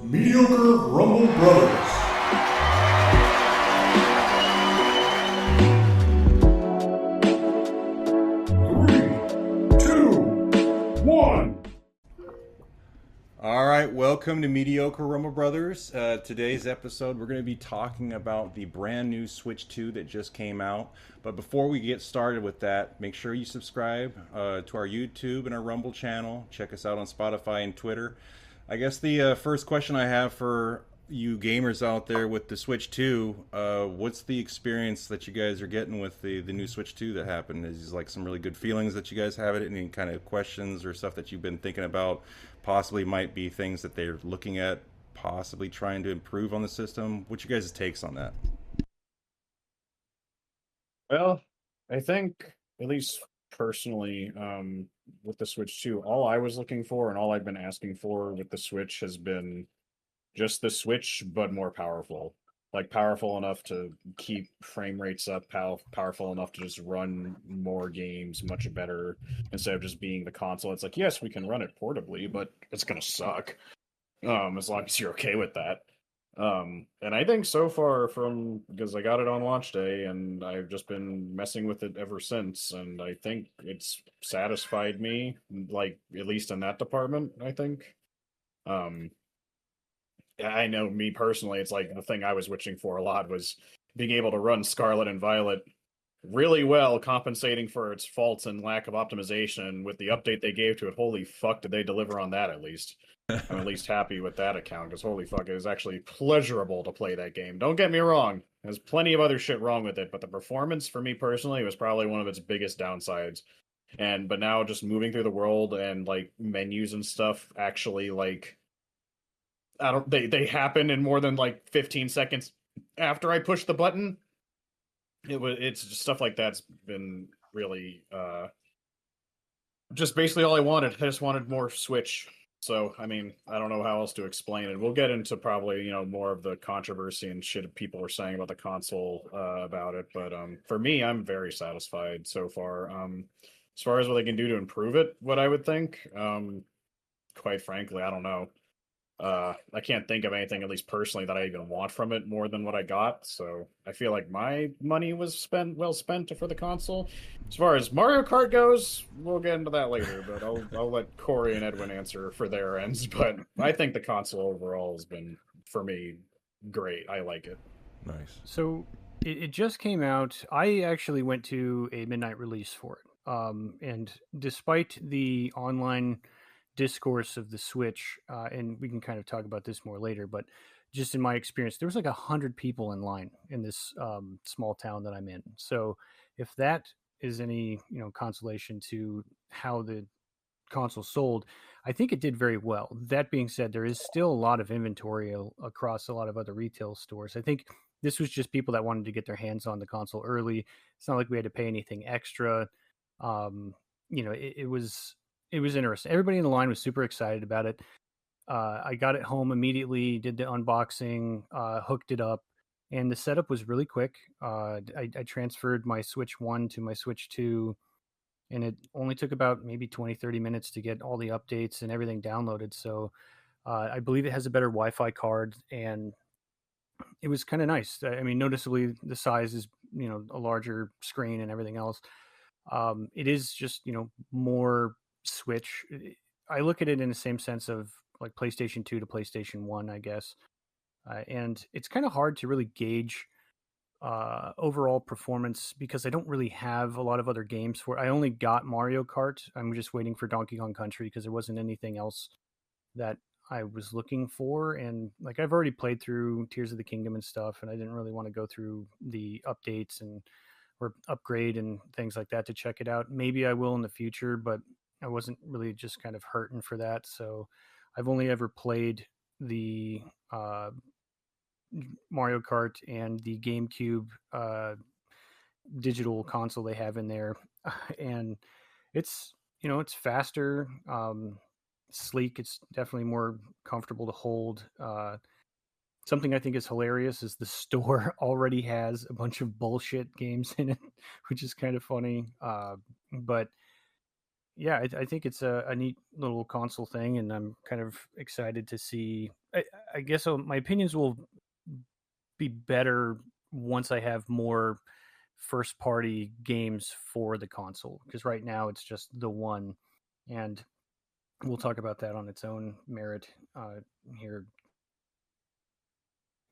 Mediocre Rumble Brothers. Three, two, one. All right, welcome to Mediocre Rumble Brothers. Today's episode, we're going to be talking about the brand new Switch 2 that just came out. But before we get started with that, make sure you subscribe to our YouTube and our Rumble channel. Check us out on Spotify and Twitter. I guess the first question I have for you gamers out there with the Switch 2, what's the experience that you guys are getting with the new Switch 2 that happened? Is like some really good feelings that you guys have it? Any kind of questions or stuff that you've been thinking about? Possibly might be things that they're looking at, possibly trying to improve on the system. What's your guys' takes on that? Well, I think, at least personally, with the Switch 2, all I was looking for and all I've been asking for with the Switch has been just the Switch, but more powerful. Like, powerful enough to keep frame rates up, powerful enough to just run more games much better instead of just being the console. It's like, yes, we can run it portably, but it's gonna suck. As long as you're okay with that. And I think so far from because I got it on launch day and I've just been messing with it ever since, and I think it's satisfied me, like at least in that department, I think. Um, I know me personally, it's like the thing I was wishing for a lot was being able to run Scarlet and Violet really well, compensating for its faults and lack of optimization with the update they gave to it. Holy fuck, did they deliver on that at least? I'm at least happy with that account because holy fuck, it was actually pleasurable to play that game. Don't get me wrong, there's plenty of other shit wrong with it, but the performance for me personally was probably one of its biggest downsides. And but now just moving through the world and like menus and stuff actually like I don't they happen in more than like 15 seconds after I push the button. It's just stuff like that's been really just basically all I wanted. I just wanted more Switch. So, I mean, I don't know how else to explain it. We'll get into probably, more of the controversy and shit people are saying about the console about it. But for me, I'm very satisfied so far. As far as what they can do to improve it, what I would think, quite frankly, I don't know. I can't think of anything, at least personally, that I even want from it more than what I got. So I feel like my money was well spent for the console. As far as Mario Kart goes, we'll get into that later. But I'll let Corey and Edwin answer for their ends. But I think the console overall has been, for me, great. I like it. Nice. So it just came out. I actually went to a midnight release for it. And despite the online discourse of the Switch, and we can kind of talk about this more later, but just in my experience, there was like 100 people in line in this small town that I'm in. So if that is any consolation to how the console sold, I think it did very well. That being said, there is still a lot of inventory across a lot of other retail stores. I think this was just people that wanted to get their hands on the console early. It's not like we had to pay anything extra. It was interesting. Everybody in the line was super excited about it. I got it home immediately, did the unboxing, hooked it up, and the setup was really quick. I transferred my Switch 1 to my Switch 2, and it only took about maybe 20, 30 minutes to get all the updates and everything downloaded. So I believe it has a better Wi-Fi card, and it was kind of nice. I mean, noticeably the size is, a larger screen and everything else. It is just, more Switch. I look at it in the same sense of like PlayStation 2 to PlayStation 1, I guess. And it's kind of hard to really gauge overall performance because I don't really have a lot of other games for it. I only got Mario Kart. I'm just waiting for Donkey Kong Country because there wasn't anything else that I was looking for. And like I've already played through Tears of the Kingdom and stuff, and I didn't really want to go through the updates and or upgrade and things like that to check it out. Maybe I will in the future, but I wasn't really just kind of hurting for that. So I've only ever played the Mario Kart and the GameCube digital console they have in there, and it's faster, sleek. It's definitely more comfortable to hold. Something I think is hilarious is the store already has a bunch of bullshit games in it, which is kind of funny. But yeah, I think it's a neat little console thing, and I'm kind of excited to see. I I guess my opinions will be better once I have more first party games for the console, because right now it's just the one, and we'll talk about that on its own merit here.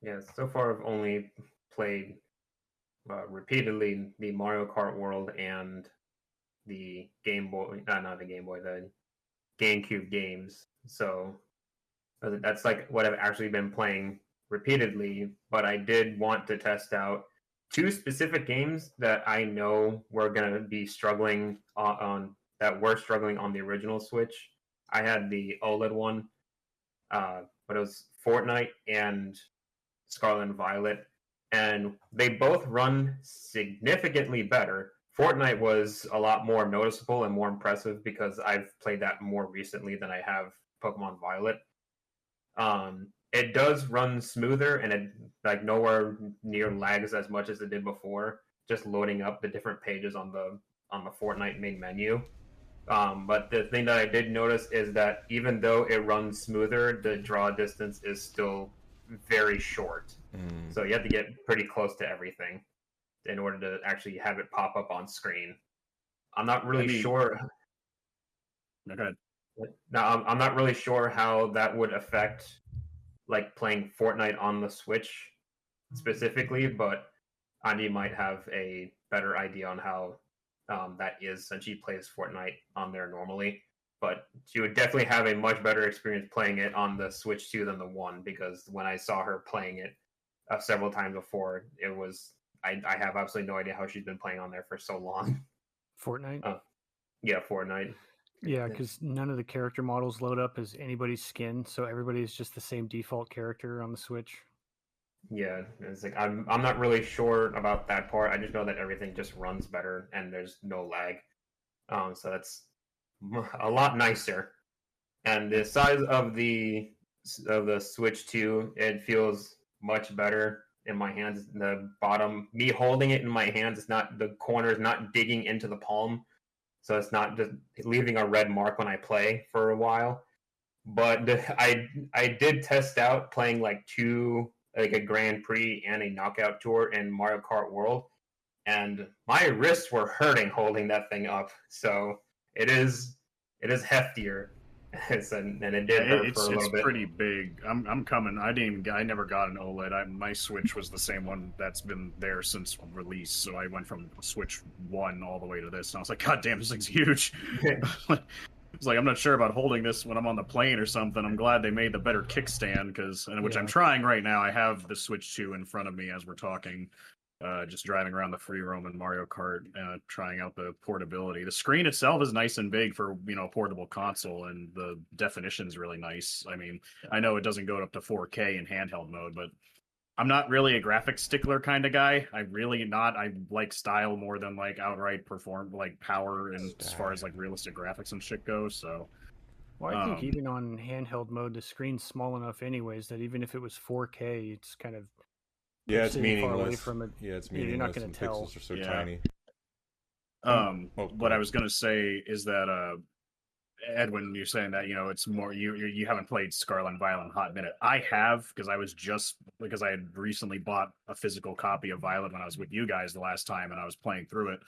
Yeah, so far I've only played repeatedly the Mario Kart World and the Game Boy, not the Game Boy, the GameCube games. So that's like what I've actually been playing repeatedly. But I did want to test out two specific games that I know were going to be struggling that were struggling on the original Switch. I had the OLED one, but it was Fortnite and Scarlet and Violet, and they both run significantly better. Fortnite was a lot more noticeable and more impressive because I've played that more recently than I have Pokemon Violet. It does run smoother, and it like nowhere near lags as much as it did before. Just loading up the different pages on the Fortnite main menu. But the thing that I did notice is that even though it runs smoother, the draw distance is still very short. So you have to get pretty close to everything in order to actually have it pop up on screen. I'm not really sure. Okay. Now, I'm not really sure how that would affect like playing Fortnite on the Switch specifically, but Andy might have a better idea on how that is, since she plays Fortnite on there normally. But she would definitely have a much better experience playing it on the Switch 2 than the one, because when I saw her playing it several times before, it was I have absolutely no idea how she's been playing on there for so long. Fortnite. Yeah, Fortnite. Yeah, because none of the character models load up as anybody's skin, so everybody's just the same default character on the Switch. Yeah, it's like I'm not really sure about that part. I just know that everything just runs better and there's no lag. So that's a lot nicer. And the size of the Switch 2, it feels much better in my hands. The bottom, me holding it in my hands, it's not, the corner is not digging into the palm, so it's not just leaving a red mark when I play for a while. But I did test out playing like a Grand Prix and a Knockout Tour in Mario Kart World, and my wrists were hurting holding that thing up. So it is heftier. And it did hurt for a little bit. It's pretty big. I'm coming. I never got an OLED. My Switch was the same one that's been there since release. So I went from Switch 1 all the way to this, and I was like, God damn, this thing's huge. It's like, I'm not sure about holding this when I'm on the plane or something. I'm glad they made the better kickstand, which I'm trying right now. I have the Switch 2 in front of me as we're talking. Just driving around the free roam in Mario Kart, trying out the portability. The screen itself is nice and big for a portable console, and the definition's really nice. I mean, I know it doesn't go up to 4K in handheld mode, but I'm not really a graphics stickler kind of guy. I like style more than like outright power, and as far as like realistic graphics and shit goes. So, well, I think even on handheld mode, the screen's small enough, anyways, that even if it was 4K, it's kind of it's meaningless. From it. Yeah, it's meaningless. You're not going to tell. Pixels are so tiny. What I was going to say is that Edwin, you're saying that it's more you haven't played Scarlet and Violet in a hot minute. I have, because I had recently bought a physical copy of Violet when I was with you guys the last time, and I was playing through it.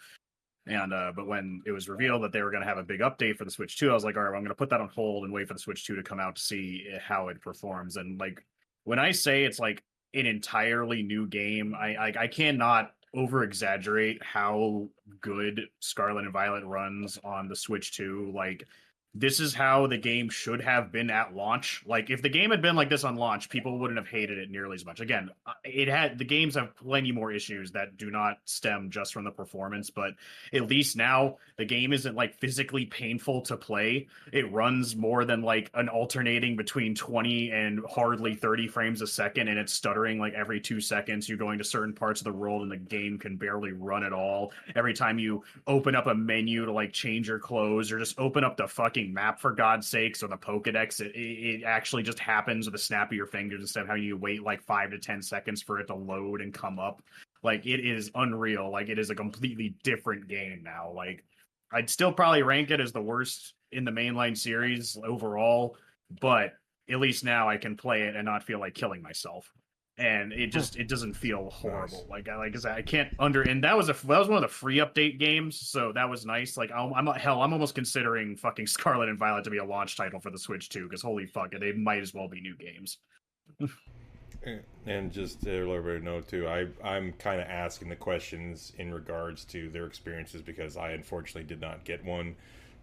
And but when it was revealed that they were going to have a big update for the Switch 2, I was like, all right, well, I'm going to put that on hold and wait for the Switch 2 to come out to see how it performs. And like when I say it's like an entirely new game, I cannot over exaggerate how good Scarlet and Violet runs on the Switch 2. Like, this is how the game should have been at launch. Like, if the game had been like this on launch, people wouldn't have hated it nearly as much. Again, the games have plenty more issues that do not stem just from the performance, but at least now the game isn't like physically painful to play. It runs more than like an alternating between 20 and hardly 30 frames a second, and it's stuttering like every 2 seconds. You're going to certain parts of the world and the game can barely run at all. Every time you open up a menu to like change your clothes or just open up the fucking map, for God's sakes, or the Pokedex, it actually just happens with a snap of your fingers instead of how you wait like 5 to 10 seconds for it to load and come up. Like, it is unreal. Like, it is a completely different game now. Like, I'd still probably rank it as the worst in the mainline series overall, but at least now I can play it and not feel like killing myself. And it doesn't feel horrible. Nice. Like I said, I can't and that was one of the free update games, so that was nice. Like I'm almost considering fucking Scarlet and Violet to be a launch title for the Switch too, because holy fuck, they might as well be new games. And just to let everybody know too, I'm kind of asking the questions in regards to their experiences because I unfortunately did not get one.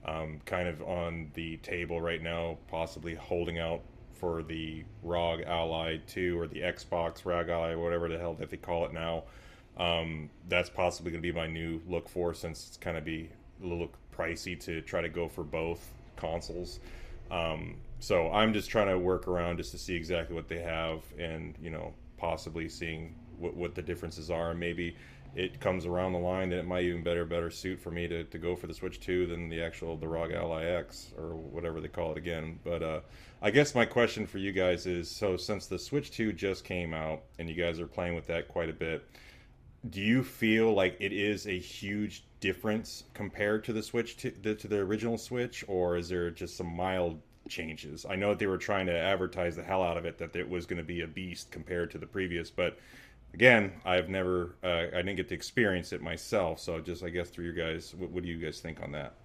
Kind of on the table right now, possibly holding out for the ROG Ally 2 or the Xbox ROG Ally, whatever the hell that they call it now. That's possibly going to be my new look for, since it's kind of be a little pricey to try to go for both consoles. So I'm just trying to work around just to see exactly what they have, and possibly seeing what the differences are. And maybe it comes around the line that it might even better suit for me to go for the Switch 2 than the ROG Ally X or whatever they call it again. But I guess my question for you guys is, so since the Switch 2 just came out and you guys are playing with that quite a bit, do you feel like it is a huge difference compared to the Switch to the original Switch, or is there just some mild changes? I know that they were trying to advertise the hell out of it, that it was going to be a beast compared to the previous, but again, I've never, I didn't get to experience it myself. So just, I guess, through you guys, what do you guys think on that?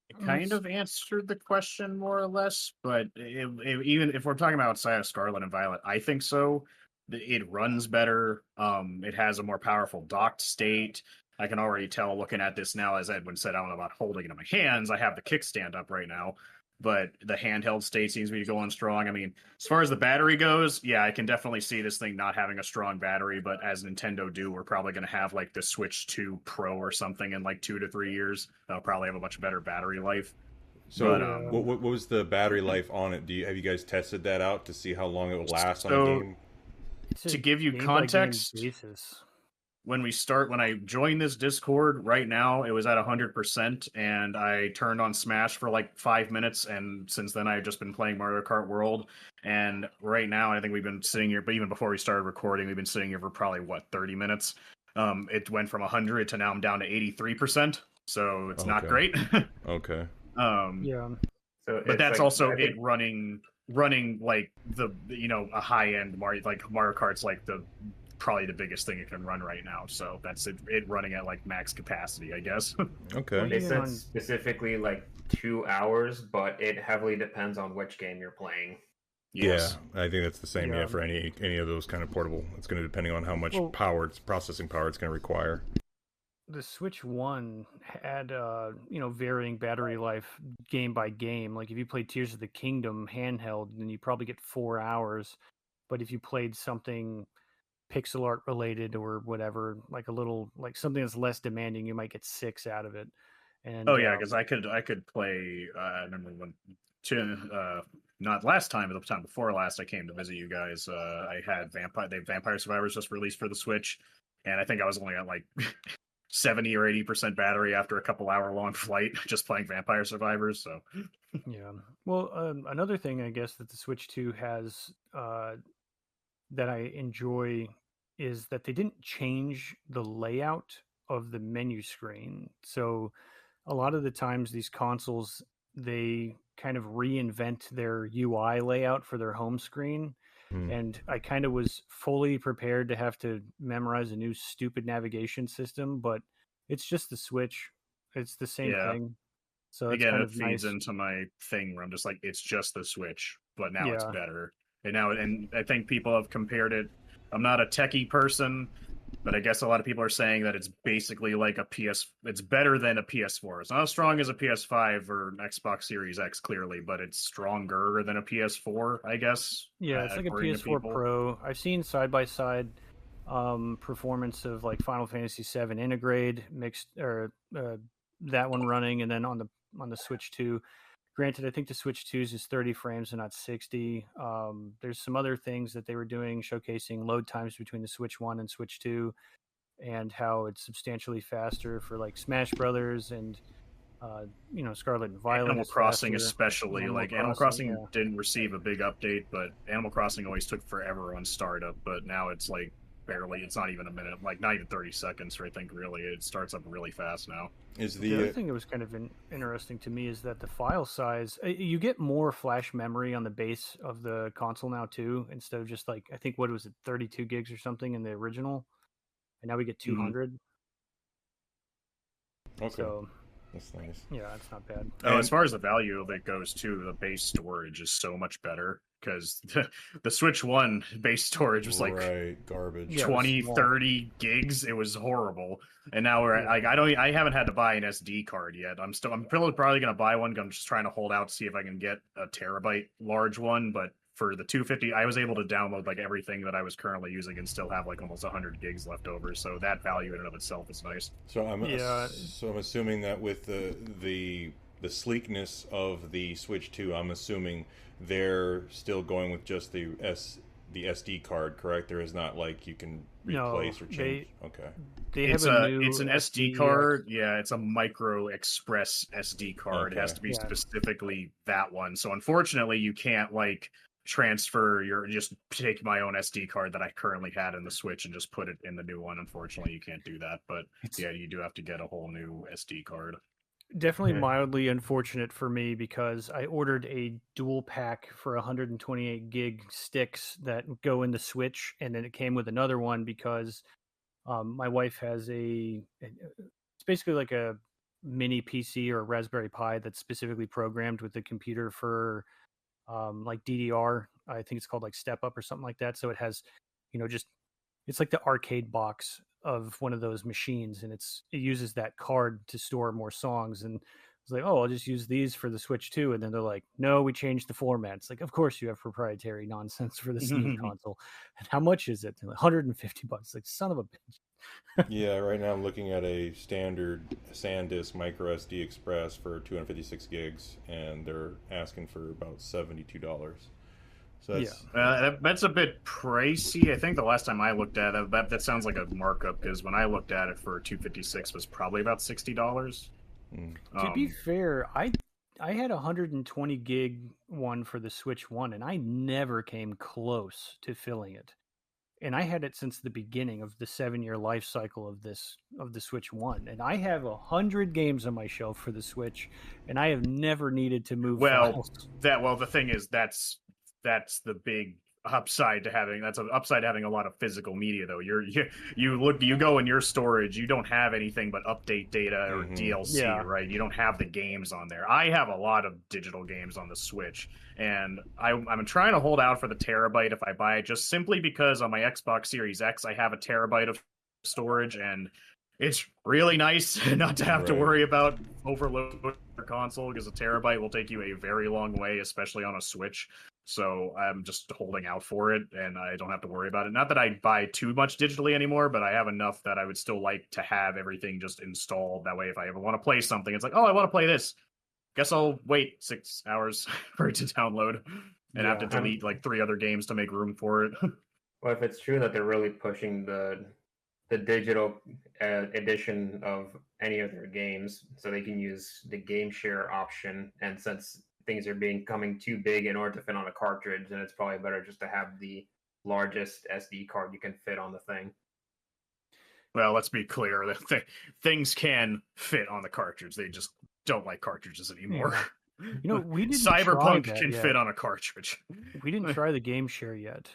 It kind of answered the question more or less, but even if we're talking about outside of Scarlet and Violet, I think so. It runs better. It has a more powerful docked state. I can already tell looking at this now, as Edwin said, I don't know about holding it in my hands. I have the kickstand up right now, but the handheld state seems to be going strong. I mean, as far as the battery goes, yeah, I can definitely see this thing not having a strong battery, but as Nintendo do, we're probably going to have like the Switch 2 Pro or something in like 2 to 3 years. They'll probably have a much better battery life. So, But, what was the battery life on it? Have you guys tested that out to see how long it will last on a game? To give you game-by-game context, basis. when I joined this Discord right now, it was at 100%, and I turned on Smash for like 5 minutes, and since then I've just been playing Mario Kart World. And right now, I think we've been sitting here, but even before we started recording, we've been sitting here for probably 30 minutes. It went from 100 to now I'm down to 83%, so it's not great. Okay. Yeah. So But it's that's like, also I think- it running like the a high end Mario, like Mario Kart's like probably the biggest thing it can run right now. So that's it running at like max capacity, I guess. Okay. They Even said on- specifically like 2 hours, but it heavily depends on which game you're playing. Yes. Yeah, I think that's the same. Yeah, Yeah. for any of those kind of portable, it's going to depending on how much Well- processing power it's going to require. The Switch 1 had varying battery life game by game. Like if you played Tears of the Kingdom handheld, then you probably get 4 hours. But if you played something pixel art related or whatever, like something that's less demanding, you might get 6 out of it. And Oh yeah, because I could play. I remember when, not last time, but the time before last, I came to visit you guys. I had Vampire Survivors just released for the Switch, and I think I was only at like 70 or 80% battery after a couple hour long flight just playing Vampire Survivors. So yeah. Well, another thing I guess that the Switch 2 has that I enjoy is that they didn't change the layout of the menu screen. So a lot of the times these consoles, they kind of reinvent their UI layout for their home screen. And I kind of was fully prepared to have to memorize a new stupid navigation system, but it's just the Switch. It's the same Yeah. thing. So it's again, kind it of feeds nice. into my thing where I'm just like, it's just the Switch, but now it's Yeah. better. And I think people have compared it. I'm not a techie person, but I guess a lot of people are saying that it's basically like it's better than a PS4. It's not as strong as a PS5 or Xbox Series X, clearly, but it's stronger than a PS4, I guess. Yeah, it's like a according to PS4 people. Pro. I've seen side by side performance of like Final Fantasy VII Integrate mixed, or that one running, and then on the Switch 2. Granted, I think the Switch 2's is 30 frames and not 60. There's some other things that they were doing, showcasing load times between the Switch 1 and Switch 2, and how it's substantially faster for like Smash Brothers and Scarlet and Violet. Animal is Crossing, faster. especially. Animal Like Animal Crossing, Crossing didn't receive a big update, but Animal Crossing always took forever on startup. But now it's like barely. It's not even a minute, like not even 30 seconds. I think really it starts up really fast now. Is The other the thing that was kind of interesting to me is that the file size, you get more flash memory on the base of the console now too, instead of just like, I think, what was it, 32 gigs or something in the original, and now we get 200. okay? So That's nice. yeah, it's not bad. Oh, as And- far as the value of it goes, too, the base storage is so much better because the Switch 1 base storage was like right, garbage. Yeah, it was 20, small. 30 gigs. It was horrible. And now we're Yeah. like, I haven't had to buy an SD card yet. I'm probably going to buy one. I'm just trying to hold out to see if I can get a terabyte large one. But for the 250, I was able to download like everything that I was currently using and still have like almost 100 gigs left over. So that value in and of itself is nice. So I'm Yeah. so I'm assuming that with the sleekness of the Switch 2, I'm assuming they're still going with just the SD card, correct? There is not like you can No, replace or change. Okay. They have a new It's an SD card. Yeah, it's a micro express SD card. It has Okay. to be Yeah. specifically that one. So unfortunately, you can't like transfer just take my own SD card that I currently had in the Switch and just put it in the new one. Unfortunately, you can't do that. But yeah, you do have to get a whole new SD card. Definitely Yeah. mildly unfortunate for me because I ordered a dual pack for 128 gig sticks that go in the Switch, and then it came with another one because my wife has it's basically like a mini PC or a Raspberry Pi that's specifically programmed with the computer for like DDR. I think it's called like Step Up or something like that. So it has, just it's like the arcade box of one of those machines, and it uses that card to store more songs. And it's like, oh, I'll just use these for the Switch too. And then they're like, no, we changed the format. It's like, of course you have proprietary nonsense for this new console. And how much is it? Like, $150. Like, son of a bitch. Yeah, right now I'm looking at a standard SanDisk micro SD Express for 256 gigs, and they're asking for about $72. So that's That's a bit pricey. I think the last time I looked at it, that sounds like a markup because when I looked at it for 256 was probably about $60. To be fair, I had a 120 gig one for the Switch 1, and I never came close to filling it. And I had it since the beginning of the 7-year life cycle of the Switch 1, and I have 100 games on my shelf for the Switch, and I have never needed to move files. The thing is that's the big upside to having a lot of physical media though. You go in your storage, you don't have anything but update data or DLC, Yeah. right? You don't have the games on there. I have a lot of digital games on the Switch, and I'm trying to hold out for the terabyte if I buy it, just simply because on my Xbox Series X I have a terabyte of storage, and it's really nice not to have to Right. worry about overloading your console because a terabyte will take you a very long way, especially on a Switch. So I'm just holding out for it, and I don't have to worry about it. Not that I buy too much digitally anymore, but I have enough that I would still like to have everything just installed. That way, if I ever want to play something, it's like, oh, I want to play this. Guess I'll wait 6 hours for it to download and have to Yeah. delete like 3 other games to make room for it. Well, if it's true that they're really pushing the digital edition of any of their games, so they can use the game share option, and since things are becoming too big in order to fit on a cartridge, then it's probably better just to have the largest SD card you can fit on the thing. Well, let's be clear that things can fit on the cartridge. They just don't like cartridges anymore. We didn't try Cyberpunk that can yet. fit on a cartridge. We didn't try the game share yet.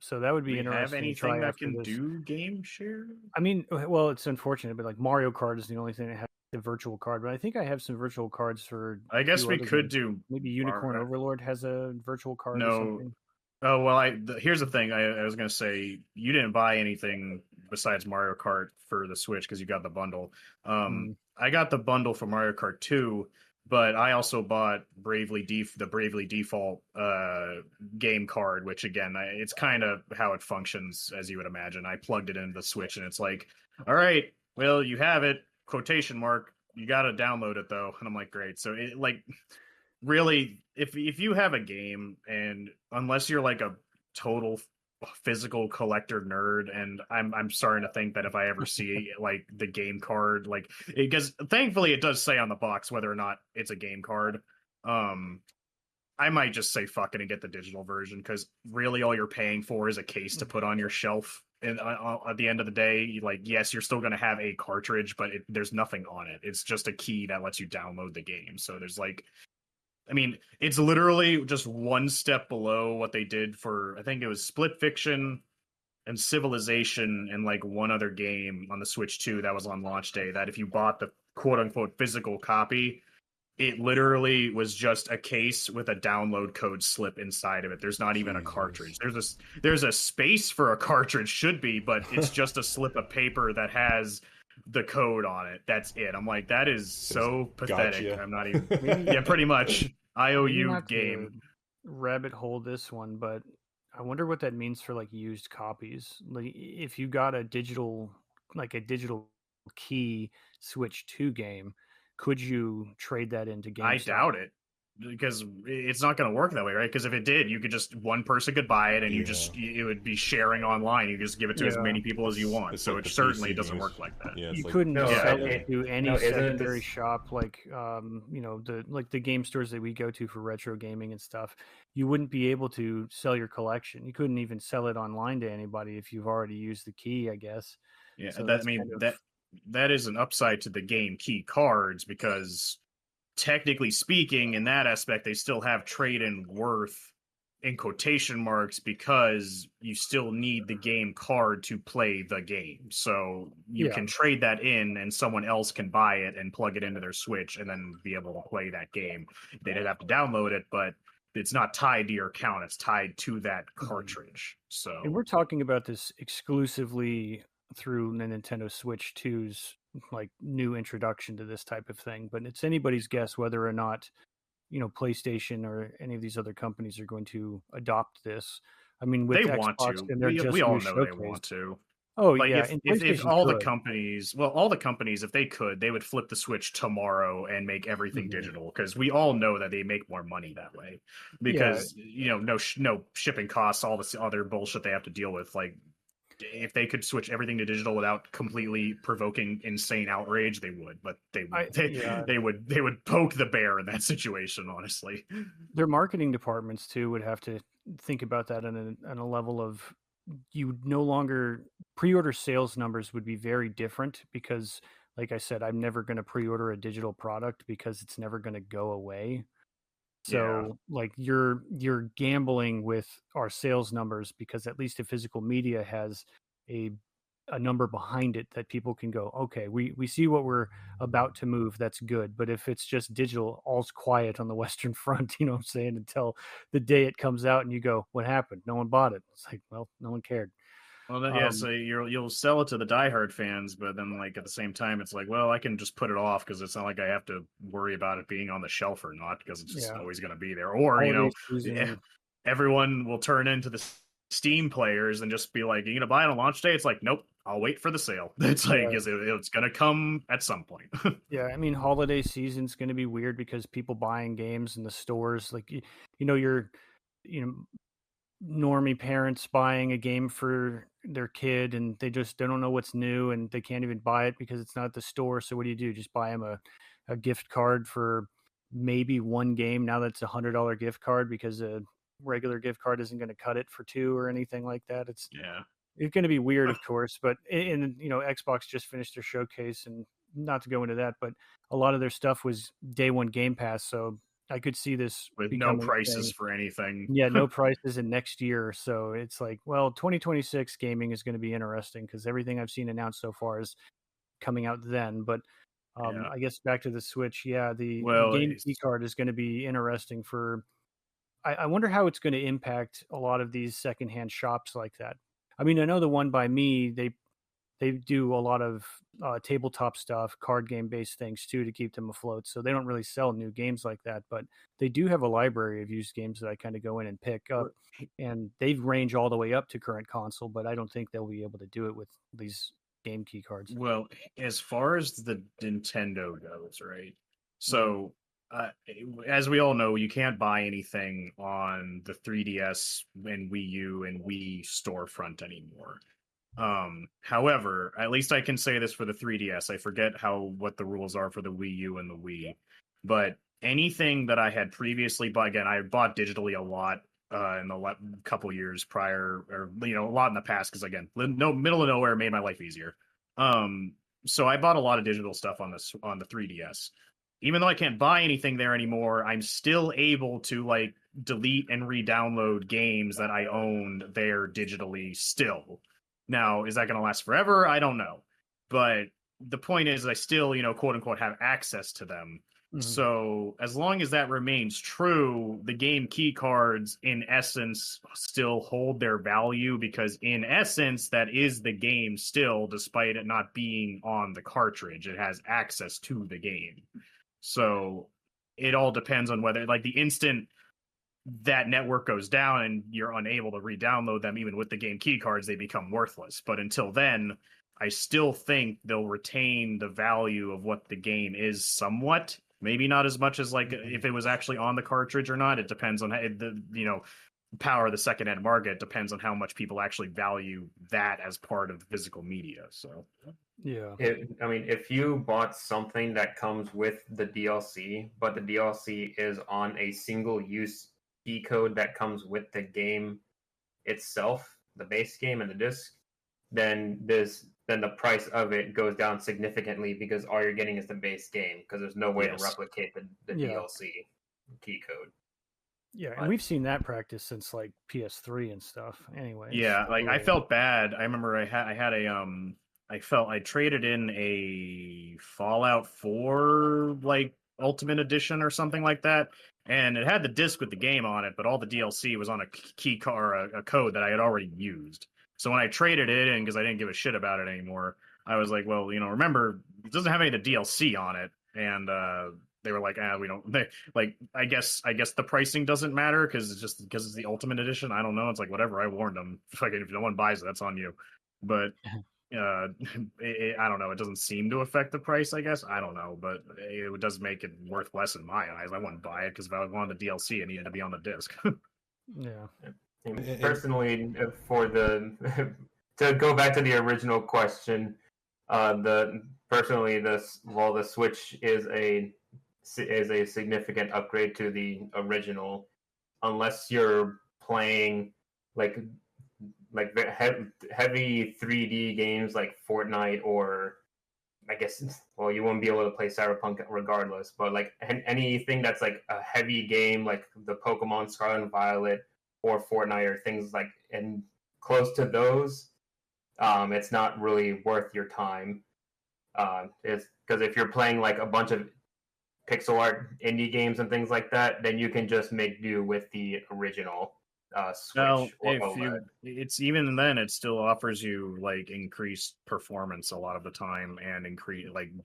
So that would be Do we have interesting to try anything that after can this. do game share? I mean, well, it's unfortunate, but like Mario Kart is the only thing that has the virtual card. But I think I have some virtual cards for. I a guess few we other could games. do Maybe Unicorn Mar- Overlord has a virtual card or No. something. Oh well, here's the thing. I was gonna say you didn't buy anything besides Mario Kart for the Switch because you got the bundle. I got the bundle for Mario Kart 2, but I also bought the Bravely Default game card, which again, it's kind of how it functions as you would imagine. I plugged it into the Switch, and it's like, all right, well, you have it. Quotation mark. You got to download it though, and I'm like, great. So it like. Really, if you have a game, and unless you're like a total physical collector nerd, and I'm starting to think that if I ever see like the game card, like because thankfully it does say on the box whether or not it's a game card. I might just say fuck it and get the digital version, because really all you're paying for is a case to put on your shelf. And at the end of the day, like, yes, you're still going to have a cartridge, but there's nothing on it. It's just a key that lets you download the game. So there's like, I mean, it's literally just one step below what they did for, I think it was Split Fiction and Civilization and like one other game on the Switch 2 that was on launch day, that if you bought the quote unquote physical copy, it literally was just a case with a download code slip inside of it. There's not even a cartridge. There's a space for a cartridge, should be, but it's just a slip of paper that has the code on it. That's it. I'm like, that is so pathetic. Gotcha. I'm not even. Yeah, pretty much. Maybe IOU not to game. rabbit hole this one, but I wonder what that means for like used copies. Like if you got a digital key Switch 2 game, could you trade that into GameStop? I doubt it, because it's not going to work that way, right? Because if it did, you could just, one person could buy it, and it would be sharing online. You just give it to as many people as you want. So like it the certainly PC doesn't games. work like that. Yeah, it's You like, couldn't No, sell it- it to any no, isn't it secondary this- shop like the game stores that we go to for retro gaming and stuff. You wouldn't be able to sell your collection. You couldn't even sell it online to anybody if you've already used the key, I guess. Yeah, So that, I that's mean, kind of- that is an upside to the game key cards, because technically speaking, in that aspect, they still have trade-in worth in quotation marks, because you still need the game card to play the game. So you Yeah. can trade that in, and someone else can buy it and plug it into their Switch and then be able to play that game. They'd have to download it, but it's not tied to your account. It's tied to that cartridge. So And we're talking about this exclusively through the Nintendo Switch 2's like new introduction to this type of thing, but it's anybody's guess whether or not PlayStation or any of these other companies are going to adopt this. I mean, with they Xbox want to. and their We all new know showcase. they want to. Oh Like yeah, and if PlayStation all the could. companies, well, all the companies, if they could, they would flip the Switch tomorrow and make everything Mhm. digital, because we all know that they make more money that way, because no shipping costs, all this other bullshit they have to deal with. Like, if they could switch everything to digital without completely provoking insane outrage, they would. But they would poke the bear in that situation, honestly. Their marketing departments too would have to think about that on a level of, you no longer, pre-order sales numbers would be very different, because like I said, I'm never going to pre-order a digital product because it's never going to go away. So like you're gambling with our sales numbers, because at least if physical media has a number behind it that people can go, okay, we see what we're about to move, that's good. But if it's just digital, all's quiet on the Western Front, you know what I'm saying, until the day it comes out and you go, what happened? No one bought it. It's like, well, no one cared. Well, so you'll sell it to the diehard fans, but then like at the same time, it's like, well, I can just put it off, because it's not like I have to worry about it being on the shelf or not, because it's just always going to be there. Or Holiday season. everyone will turn into the Steam players and just be like, "You gonna buy it on launch day?" It's like, nope, I'll wait for the sale. It's like, it's gonna come at some point. Yeah, I mean, holiday season's going to be weird because people buying games in the stores, like you're normie parents buying a game for their kid, and they don't know what's new, and they can't even buy it because it's not at the store. So what do? Just buy them a gift card for maybe one game. Now that's $100 gift card, because a regular gift card isn't going to cut it for two or anything like that. It's going to be weird, of course, but Xbox just finished their showcase, and not to go into that, but a lot of their stuff was day one Game Pass, so I could see this with no becoming a prices thing. for anything. Yeah, no prices in next year. So it's like, well, 2026 gaming is going to be interesting, because everything I've seen announced so far is coming out then. But I guess back to the Switch, the game key card is going to be interesting for. I wonder how it's going to impact a lot of these secondhand shops like that. I mean, I know the one by me, they do a lot of tabletop stuff, card game based things too, to keep them afloat. So they don't really sell new games like that, but they do have a library of used games that I kind of go in and pick up, and they range all the way up to current console. But I don't think they'll be able to do it with these game key cards. Well, as far as the Nintendo goes, right? So, as we all know, you can't buy anything on the 3DS and Wii U and Wii storefront anymore. However, at least I can say this for the 3DS. I forget what the rules are for the Wii U and the Wii, but anything that I had previously bought, again, I bought digitally a lot in the couple years prior, or a lot in the past, because again, no middle of nowhere made my life easier. So I bought a lot of digital stuff on the 3DS. Even though I can't buy anything there anymore, I'm still able to like delete and re-download games that I owned there digitally still. Now, is that going to last forever? I don't know. But the point is, I still, quote unquote, have access to them. So as long as that remains true, the game key cards in essence still hold their value, because in essence that is the game still, despite it not being on the cartridge. It has access to the game. So it all depends on whether, like, the instant that network goes down and you're unable to re-download them, even with the game key cards, they become worthless. But until then, I still think they'll retain the value of what the game is somewhat. Maybe not as much as like if it was actually on the cartridge or not. It depends on the power of the second-hand market. It depends on how much people actually value that as part of the physical media. So yeah. If you bought something that comes with the DLC, but the DLC is on a single-use key code that comes with the game itself, the base game and the disc, then the price of it goes down significantly, because all you're getting is the base game, because there's no way to replicate the Yeah. DLC key code. Yeah, and we've seen that practice since like PS3 and stuff. Anyway. Yeah, like I felt bad. I remember I traded in a Fallout 4 like Ultimate Edition or something like that, and it had the disc with the game on it, but all the DLC was on a key card, a code that I had already used. So when I traded it in, because I didn't give a shit about it anymore, I was like, well, remember, it doesn't have any of the DLC on it, and they were like, we don't. I guess the pricing doesn't matter because it's the Ultimate Edition. I don't know. It's like whatever. I warned them. If no one buys it, that's on you. But I don't know. It doesn't seem to affect the price. I guess I don't know, but it does make it worth less in my eyes. I wouldn't buy it because if I wanted the DLC, it needed to be on the disc. Yeah. And personally, for the to go back to the original question, the Switch is a significant upgrade to the original, unless you're playing like heavy 3D games like Fortnite, or I guess, well, you won't be able to play Cyberpunk regardless, but like anything that's like a heavy game like the Pokemon Scarlet and Violet or Fortnite or things like, and close to those, it's not really worth your time. It's because if you're playing like a bunch of pixel art indie games and things like that, then you can just make do with the original Switch or OLED. It's even then, it still offers you like increased performance a lot of the time, and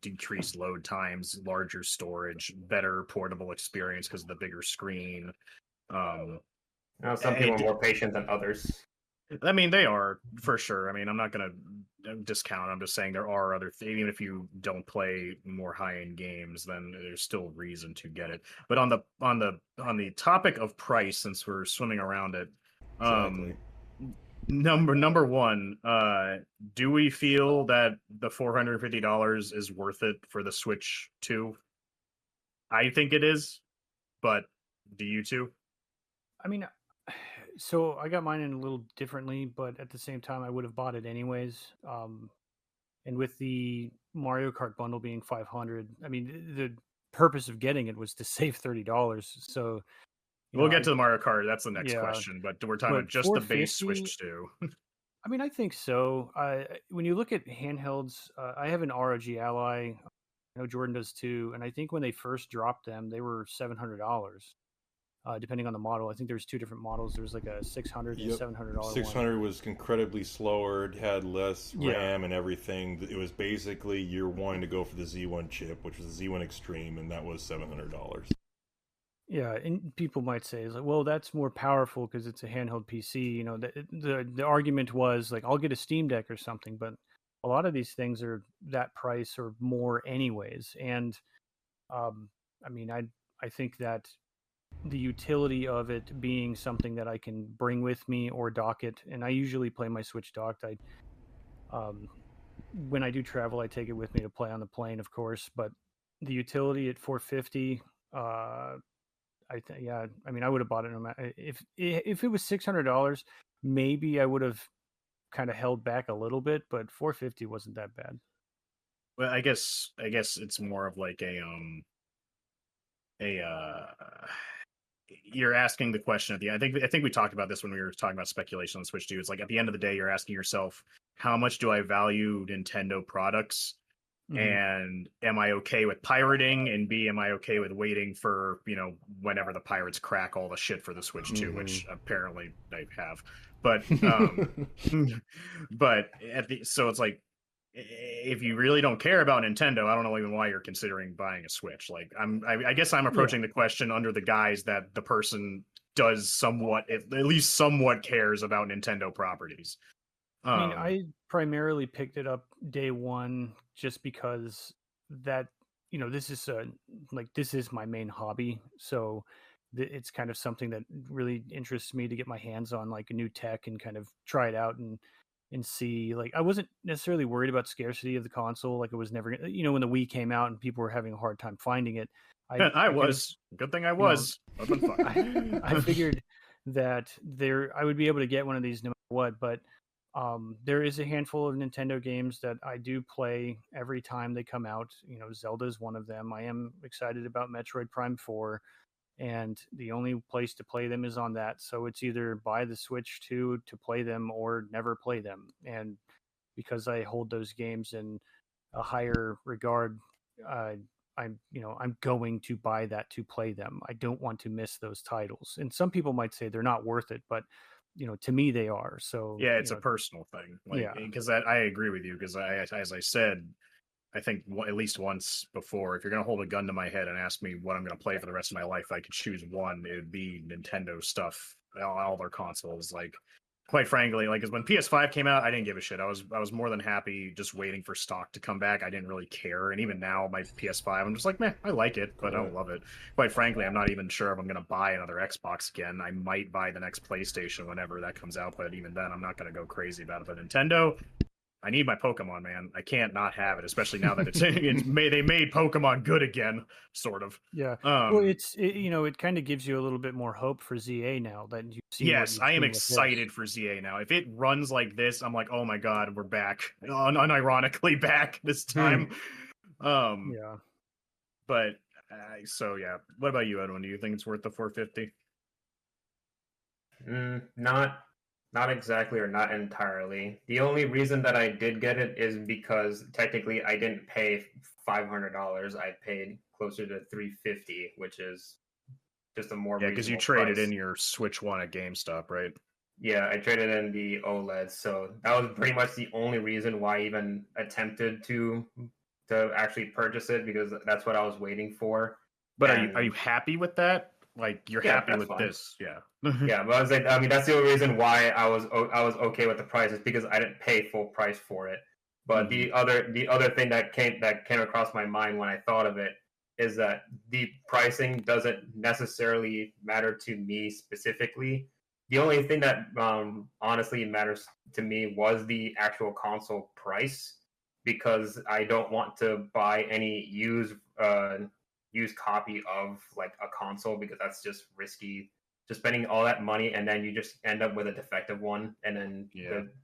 decreased load times, larger storage, better portable experience because of the bigger screen. Some people are more patient than others. I mean, they are for sure. I mean, I'm not going to discount. I'm just saying there are other things. Even if you don't play more high-end games, then there's still reason to get it. But on the topic of price, since we're swimming around it, Exactly. number one, do we feel that the $450 is worth it for the Switch 2? I think it is, but do you two? I mean, so I got mine in a little differently, but at the same time, I would have bought it anyways. And with the Mario Kart bundle being $500, I mean, the purpose of getting it was to save $30. So we'll get to the Mario Kart. That's the next question, but we're talking about just the base Switch 2. I mean, I think so. When you look at handhelds, I have an ROG Ally. I know Jordan does too, and I think when they first dropped them, they were $700. Depending on the model. I think there's two different models. There's like a $600 and $700 $600 was incredibly slower. It had less RAM and everything. It was basically you're wanting to go for the Z1 chip, which was the Z1 Extreme, and that was $700. Yeah, and people might say, like, well, that's more powerful because it's a handheld PC. The argument was like, I'll get a Steam Deck or something, but a lot of these things are that price or more anyways. And I mean, I think that the utility of it being something that I can bring with me or dock it, and I usually play my Switch docked. When I do travel, I take it with me to play on the plane, of course. But the utility at $450, Yeah, I mean, I would have bought it no matter if it was $600, maybe I would have kind of held back a little bit, but 450 wasn't that bad. Well, I guess it's more of like a you're asking the question at the end. I think we talked about this when we were talking about speculation on Switch 2. It's like at the end of the day, you're asking yourself, how much do I value Nintendo products? Mhm. And am I okay with pirating? And B, am I okay with waiting for, whenever the pirates crack all the shit for the Switch 2, which apparently they have. But but so it's like, if you really don't care about Nintendo, I don't know even why you're considering buying a Switch. Like I guess I'm approaching the question under the guise that the person does somewhat, at least somewhat cares about Nintendo properties. I mean, I primarily picked it up day one just because that this is this is my main hobby, so it's kind of something that really interests me to get my hands on like a new tech and kind of try it out and see. Like, I wasn't necessarily worried about scarcity of the console. Like, it was never, when the Wii came out and people were having a hard time finding it. I kind of, was. Good thing I you know, was. Open fine. I figured that I would be able to get one of these no matter what, but there is a handful of Nintendo games that I do play every time they come out. Zelda is one of them. I am excited about Metroid Prime 4, and the only place to play them is on that. So it's either buy the Switch 2 to play them or never play them. And because I hold those games in a higher regard, I'm going to buy that to play them. I don't want to miss those titles. And some people might say they're not worth it, but to me they are. So Yeah, it's a personal thing. Like, yeah, because I agree with you. Because as I said, I think at least once before, if you're going to hold a gun to my head and ask me what I'm going to play for the rest of my life, I could choose one. It would be Nintendo stuff, all their consoles. Like, quite frankly, like, because when PS5 came out, I didn't give a shit. I was more than happy just waiting for stock to come back. I didn't really care. And even now, my PS5, I'm just like, meh, I like it, but I don't love it. Quite frankly, I'm not even sure if I'm going to buy another Xbox again. I might buy the next PlayStation whenever that comes out, but even then, I'm not going to go crazy about it. But Nintendo, I need my Pokemon, man. I can't not have it, especially now that they made Pokemon good again, sort of. yeah. Well, it kind of gives you a little bit more hope for ZA now that you've seen what Yes, you've I am seen with this. excited for ZA now. If it runs like this, I'm like, oh my god, we're back. Unironically back this time. Yeah. But so yeah. What about you, Edwin? Do you think it's worth the 450? Not exactly, or not entirely. The only reason that I did get it is because technically I didn't pay $500. I paid closer to $350, which is just a more Yeah, because you reasonable traded price. in your Switch 1 at GameStop, right? Yeah, I traded in the OLED, so that was pretty much the only reason why I even attempted to actually purchase it, because that's what I was waiting for. But And are you happy with that? Like, you're yeah, happy that's with fine. this? Yeah. Yeah, but I was like, I mean, that's the only reason why I was okay with the price, is because I didn't pay full price for it. But the other thing that came across my mind when I thought of it is that the pricing doesn't necessarily matter to me specifically. The only thing that honestly matters to me was the actual console price, because I don't want to buy any used copy of like a console, because that's just risky, just spending all that money and then you just end up with a defective one, and then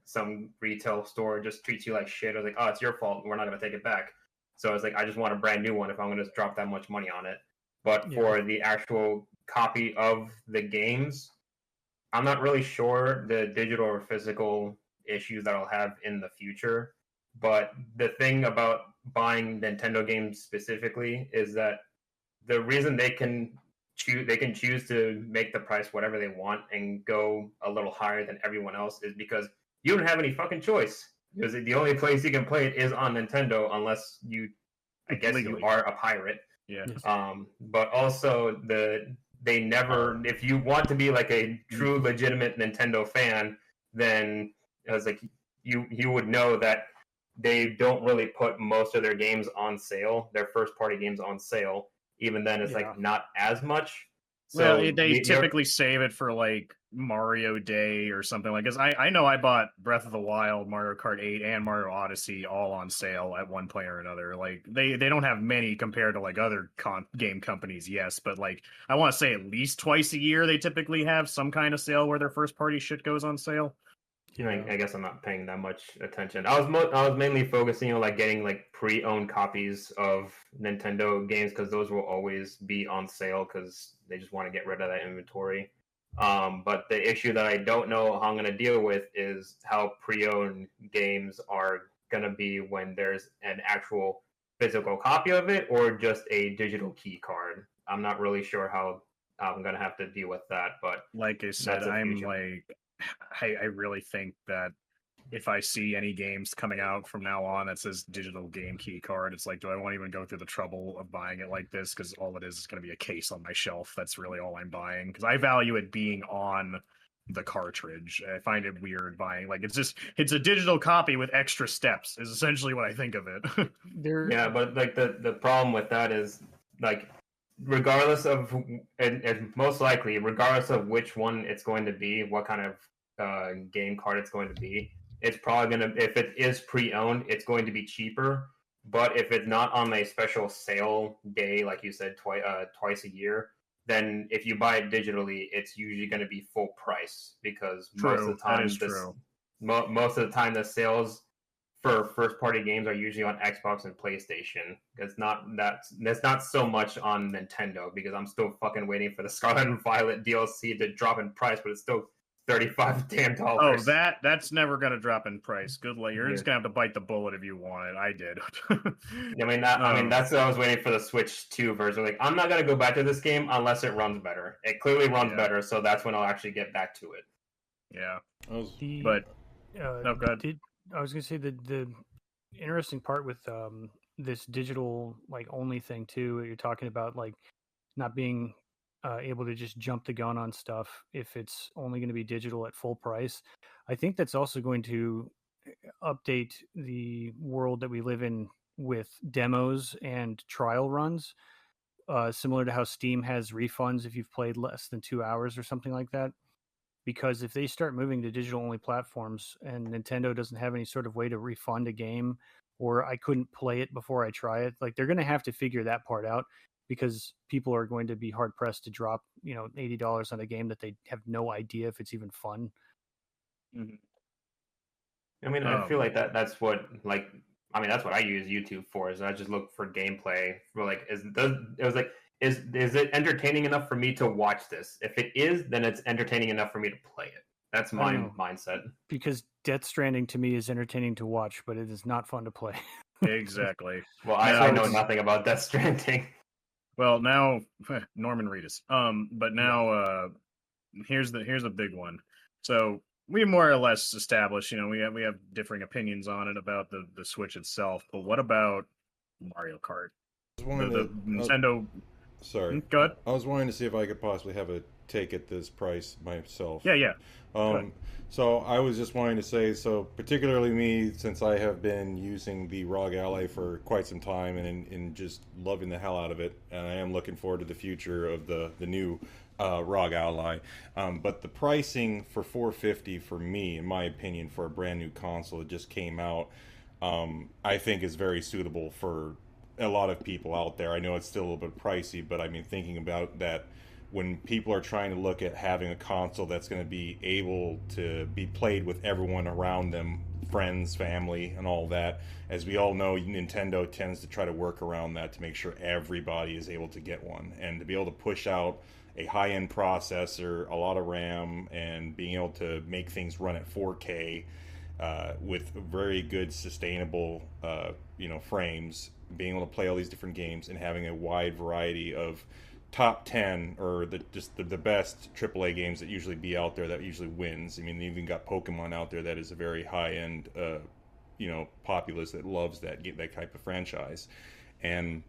some retail store just treats you like shit. I was like, oh, it's your fault, we're not going to take it back. So I was like, I just want a brand new one if I'm going to drop that much money on it. But for the actual copy of the games, I'm not really sure the digital or physical issues that I'll have in the future. But the thing about buying Nintendo games specifically is that the reason they can choose to make the price whatever they want and go a little higher than everyone else is because you don't have any fucking choice. Because the only place you can play it is on Nintendo, unless I guess Legally. you are a pirate. Yeah. But also they never, if you want to be like a true legitimate Nintendo fan, then I was like, you would know that they don't really put most of their games on sale, their first party games on sale. Even then, it's like not as much. Well, So they you're typically save it for like Mario Day or something like. Because I know I bought Breath of the Wild, Mario Kart 8, and Mario Odyssey all on sale at one point or another. Like they don't have many compared to like other game companies, yes, but like I want to say at least twice a year they typically have some kind of sale where their first party shit goes on sale. I guess I'm not paying that much attention. I was mainly focusing on like getting like pre-owned copies of Nintendo games because those will always be on sale because they just want to get rid of that inventory. But the issue that I don't know how I'm going to deal with is how pre-owned games are going to be when there's an actual physical copy of it or just a digital key card. I'm not really sure how I'm going to have to deal with that, but Like I said, that's a I'm future. like, I really think that if I see any games coming out from now on that says digital game key card, it's like, do I want to even go through the trouble of buying it like this? Because all it is going to be a case on my shelf. That's really all I'm buying. Because I value it being on the cartridge. I find it weird buying like it's a digital copy with extra steps. Is essentially what I think of it. Yeah, but like the problem with that is like regardless of and most likely regardless of which one it's going to be, what kind of game card it's going to be, it's probably gonna if it is pre-owned, it's going to be cheaper. But if it's not on a special sale day, like you said, twice a year, then if you buy it digitally, it's usually going to be full price because True, that is true. most of the time the sales for first party games are usually on Xbox and PlayStation. That's not so much on Nintendo because I'm still fucking waiting for the Scarlet and Violet DLC to drop in price, but it's still $35 damn Oh, dollars. that's never gonna drop in price. Good luck. You're Yeah. just gonna have to bite the bullet if you want it. I did. I mean that's what I was waiting for the Switch 2 version. Like I'm not gonna go back to this game unless it runs better. It clearly runs Yeah. better, so that's when I'll actually get back to it. Yeah, The but no, go ahead. I was gonna say the interesting part with this digital like only thing too. You're talking about like not being able to just jump the gun on stuff if it's only going to be digital at full price. I think that's also going to update the world that we live in with demos and trial runs, similar to how Steam has refunds if you've played less than 2 hours or something like that. Because if they start moving to digital only platforms and Nintendo doesn't have any sort of way to refund a game, or I couldn't play it before I try it, like they're going to have to figure that part out because people are going to be hard pressed to drop, $80 on a game that they have no idea if it's even fun. I mean, I feel like that's what like I mean that's what I use YouTube for is I just look for gameplay for like is it entertaining enough for me to watch this? If it is, then it's entertaining enough for me to play it. That's I my don't know. mindset. Because Death Stranding to me is entertaining to watch, but it is not fun to play. Exactly. Well, No, I know it's- nothing about Death Stranding. Well, now Norman Reedus. But now here's a big one. So we more or less established, we have differing opinions on it about the Switch itself. But what about Mario Kart? The Nintendo. Sorry. Go ahead. I was wanting to see if I could possibly have a take at this price myself. Yeah. So I was just wanting to say, so particularly me, since I have been using the ROG Ally for quite some time and just loving the hell out of it, and I am looking forward to the future of the new ROG Ally. But the pricing for $450 for me, in my opinion, for a brand new console that just came out, I think is very suitable for a lot of people out there. I know it's still a little bit pricey, but I mean, thinking about that, when people are trying to look at having a console that's going to be able to be played with everyone around them, friends, family, and all that, as we all know, Nintendo tends to try to work around that to make sure everybody is able to get one. And to be able to push out a high-end processor, a lot of RAM, and being able to make things run at 4K with very good sustainable frames, being able to play all these different games and having a wide variety of top 10 or the best AAA games that usually be out there that usually wins. I mean, they even got Pokemon out there that is a very high-end populace that loves that type of franchise. And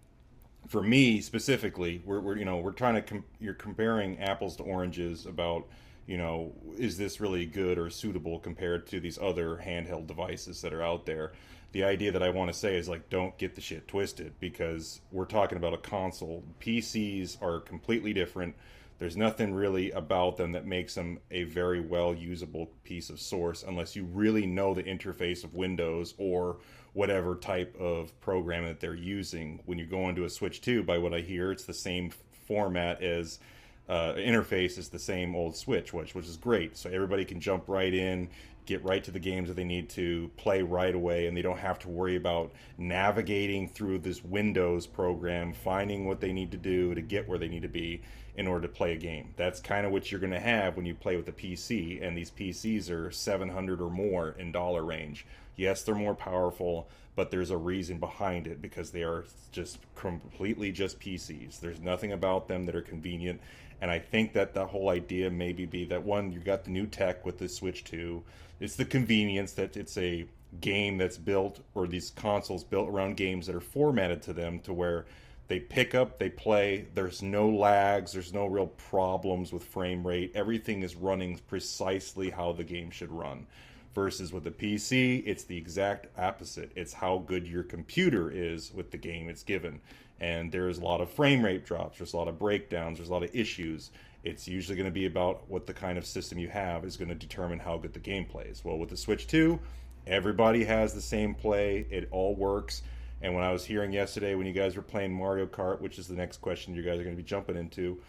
for me specifically, we're trying to you're comparing apples to oranges about is this really good or suitable compared to these other handheld devices that are out there. The idea that I want to say is like, don't get the shit twisted, because we're talking about a console. PCs are completely different. There's nothing really about them that makes them a very well usable piece of source unless you really know the interface of Windows or whatever type of program that they're using. When you go into a Switch 2, by what I hear, it's the same format as interface is the same old Switch, which is great. So everybody can jump right in, get right to the games that they need to play right away, and they don't have to worry about navigating through this Windows program, finding what they need to do to get where they need to be in order to play a game. That's kind of what you're going to have when you play with a PC, and these PCs are 700 or more in dollar range. Yes, they're more powerful, but there's a reason behind it because they are just completely just PCs. There's nothing about them that are convenient. And I think that the whole idea maybe be that one, you got the new tech with the Switch 2. It's the convenience that it's a game that's built, or these consoles built around games that are formatted to them to where they pick up, they play, there's no lags, there's no real problems with frame rate. Everything is running precisely how the game should run. Versus with the PC, it's the exact opposite. It's how good your computer is with the game it's given. And there's a lot of frame rate drops, there's a lot of breakdowns, there's a lot of issues. It's usually going to be about what the kind of system you have is going to determine how good the game plays. Well, with the Switch 2, everybody has the same play, it all works. And when I was hearing yesterday when you guys were playing Mario Kart, which is the next question you guys are going to be jumping into,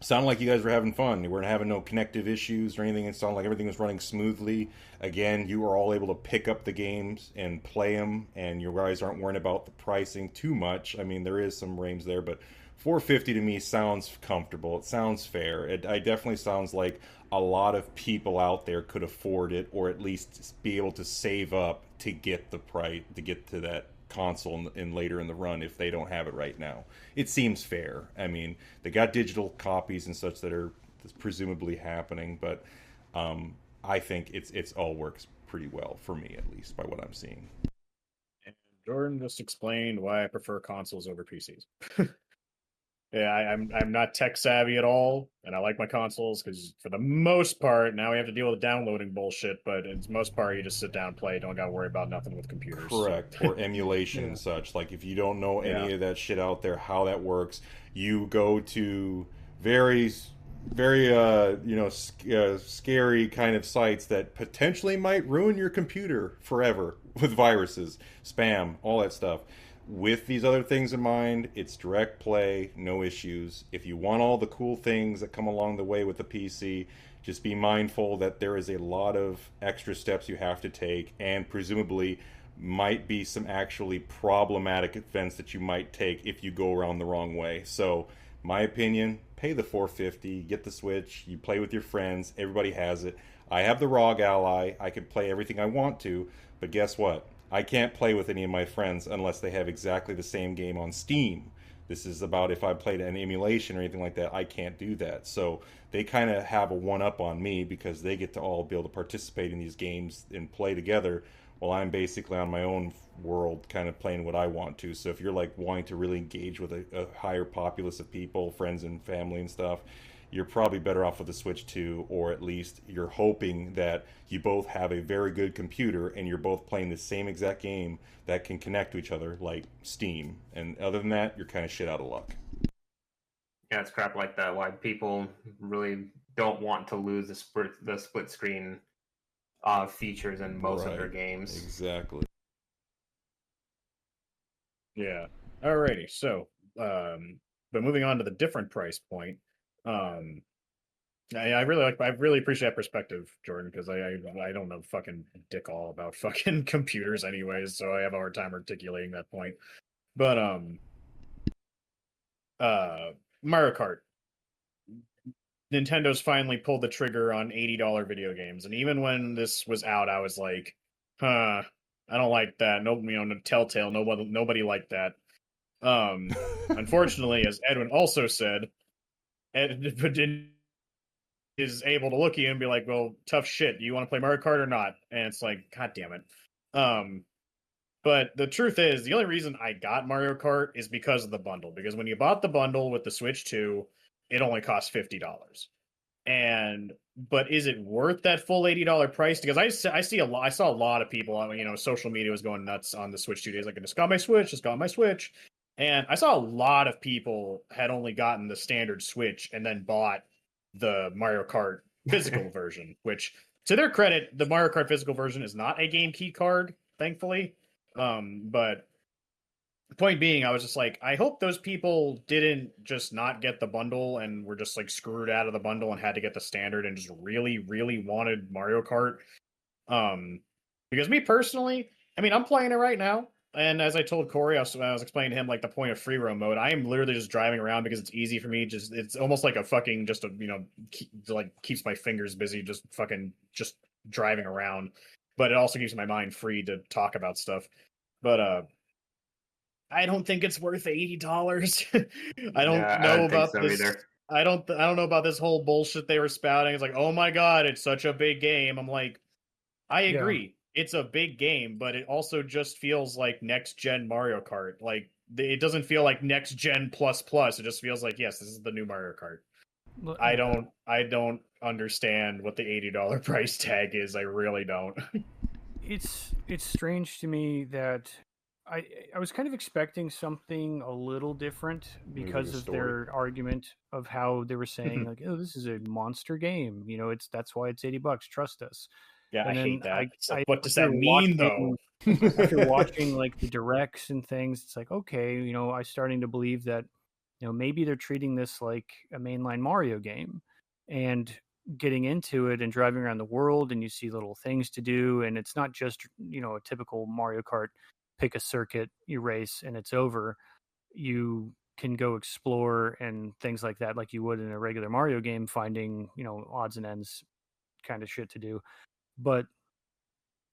sounded like you guys were having fun. You weren't having no connective issues or anything. It sounded like everything was running smoothly. Again, you were all able to pick up the games and play them, and you guys aren't worrying about the pricing too much. I mean, there is some range there, but 450 to me sounds comfortable. It sounds fair. It definitely sounds like a lot of people out there could afford it, or at least be able to save up to get the price to get to that console in later in the run if they don't have it right now. It seems fair. I mean, they got digital copies and such that are presumably happening, but I think it's all works pretty well for me, at least by what I'm seeing. And Jordan just explained why I prefer consoles over PCs. Yeah, I'm not tech savvy at all, and I like my consoles because for the most part, now we have to deal with downloading bullshit. But in most part, you just sit down, play, don't got to worry about nothing with computers. Correct. Or emulation and such. Like if you don't know any of that shit out there, how that works, you go to very scary kind of sites that potentially might ruin your computer forever with viruses, spam, all that stuff. With these other things in mind, it's direct play, no issues. If you want all the cool things that come along the way with the PC, just be mindful that there is a lot of extra steps you have to take, and presumably might be some actually problematic events that you might take if you go around the wrong way. So, my opinion, pay the 450, get the Switch, you play with your friends, everybody has it. I have the ROG Ally, I can play everything I want to, but guess what? I can't play with any of my friends unless they have exactly the same game on Steam. This is about if I played an emulation or anything like that, I can't do that. So they kind of have a one up on me because they get to all be able to participate in these games and play together while I'm basically on my own world kind of playing what I want to. So if you're like wanting to really engage with a higher populace of people, friends and family and stuff, you're probably better off with the Switch 2, or at least you're hoping that you both have a very good computer and you're both playing the same exact game that can connect to each other, like Steam. And other than that, you're kind of shit out of luck. Yeah, it's crap like that. Why people really don't want to lose the split screen features in most of their games. Exactly. Yeah. Alrighty. So, but moving on to the different price point. I really appreciate that perspective, Jordan, because I don't know fucking dick all about fucking computers anyways, so I have a hard time articulating that point. But Mario Kart. Nintendo's finally pulled the trigger on $80 video games, and even when this was out, I was like, I don't like that. No, Telltale, nobody liked that. Unfortunately, as Edwin also said, Ed is able to look at you and be like, well, tough shit. Do you want to play Mario Kart or not? And it's like, God damn it. But the truth is, the only reason I got Mario Kart is because of the bundle. Because when you bought the bundle with the Switch 2, it only cost $50. But is it worth that full $80 price? Because I saw a lot of people on social media was going nuts on the Switch 2 days. Like, I just got my Switch, And I saw a lot of people had only gotten the standard Switch and then bought the Mario Kart physical version, which, to their credit, the Mario Kart physical version is not a game key card, thankfully. But point being, I was just like, I hope those people didn't just not get the bundle and were just like screwed out of the bundle and had to get the standard and just really, really wanted Mario Kart. Because me personally, I mean, I'm playing it right now. And as I told Corey, I was explaining to him like the point of free roam mode. I am literally just driving around because it's easy for me. Just it's almost like a fucking just a like keeps my fingers busy. Just fucking just driving around, but it also keeps my mind free to talk about stuff. But I don't think it's worth $80. I don't Yeah, I know don't think about so this. either. I don't know about this whole bullshit they were spouting. It's like, oh my god, it's such a big game. I'm like, I Yeah. agree. It's a big game, but it also just feels like next gen Mario Kart. Like it doesn't feel like next gen plus plus. It just feels like, yes, this is the new Mario Kart. I don't understand what the $80 price tag is. I really don't. It's strange to me that I was kind of expecting something a little different Maybe because the of story. their argument of how they were saying like, oh, this is a monster game. You know, that's why it's $80. Trust us. Yeah, I And then hate that. It's like, I what does after that mean watching though? after watching like the directs and things, it's like, okay, you know, I starting to believe that, you know, maybe they're treating this like a mainline Mario game and getting into it and driving around the world and you see little things to do. And it's not just, you know, a typical Mario Kart, pick a circuit, you race and it's over. You can go explore and things like that, like you would in a regular Mario game, finding, you know, odds and ends kind of shit to do. But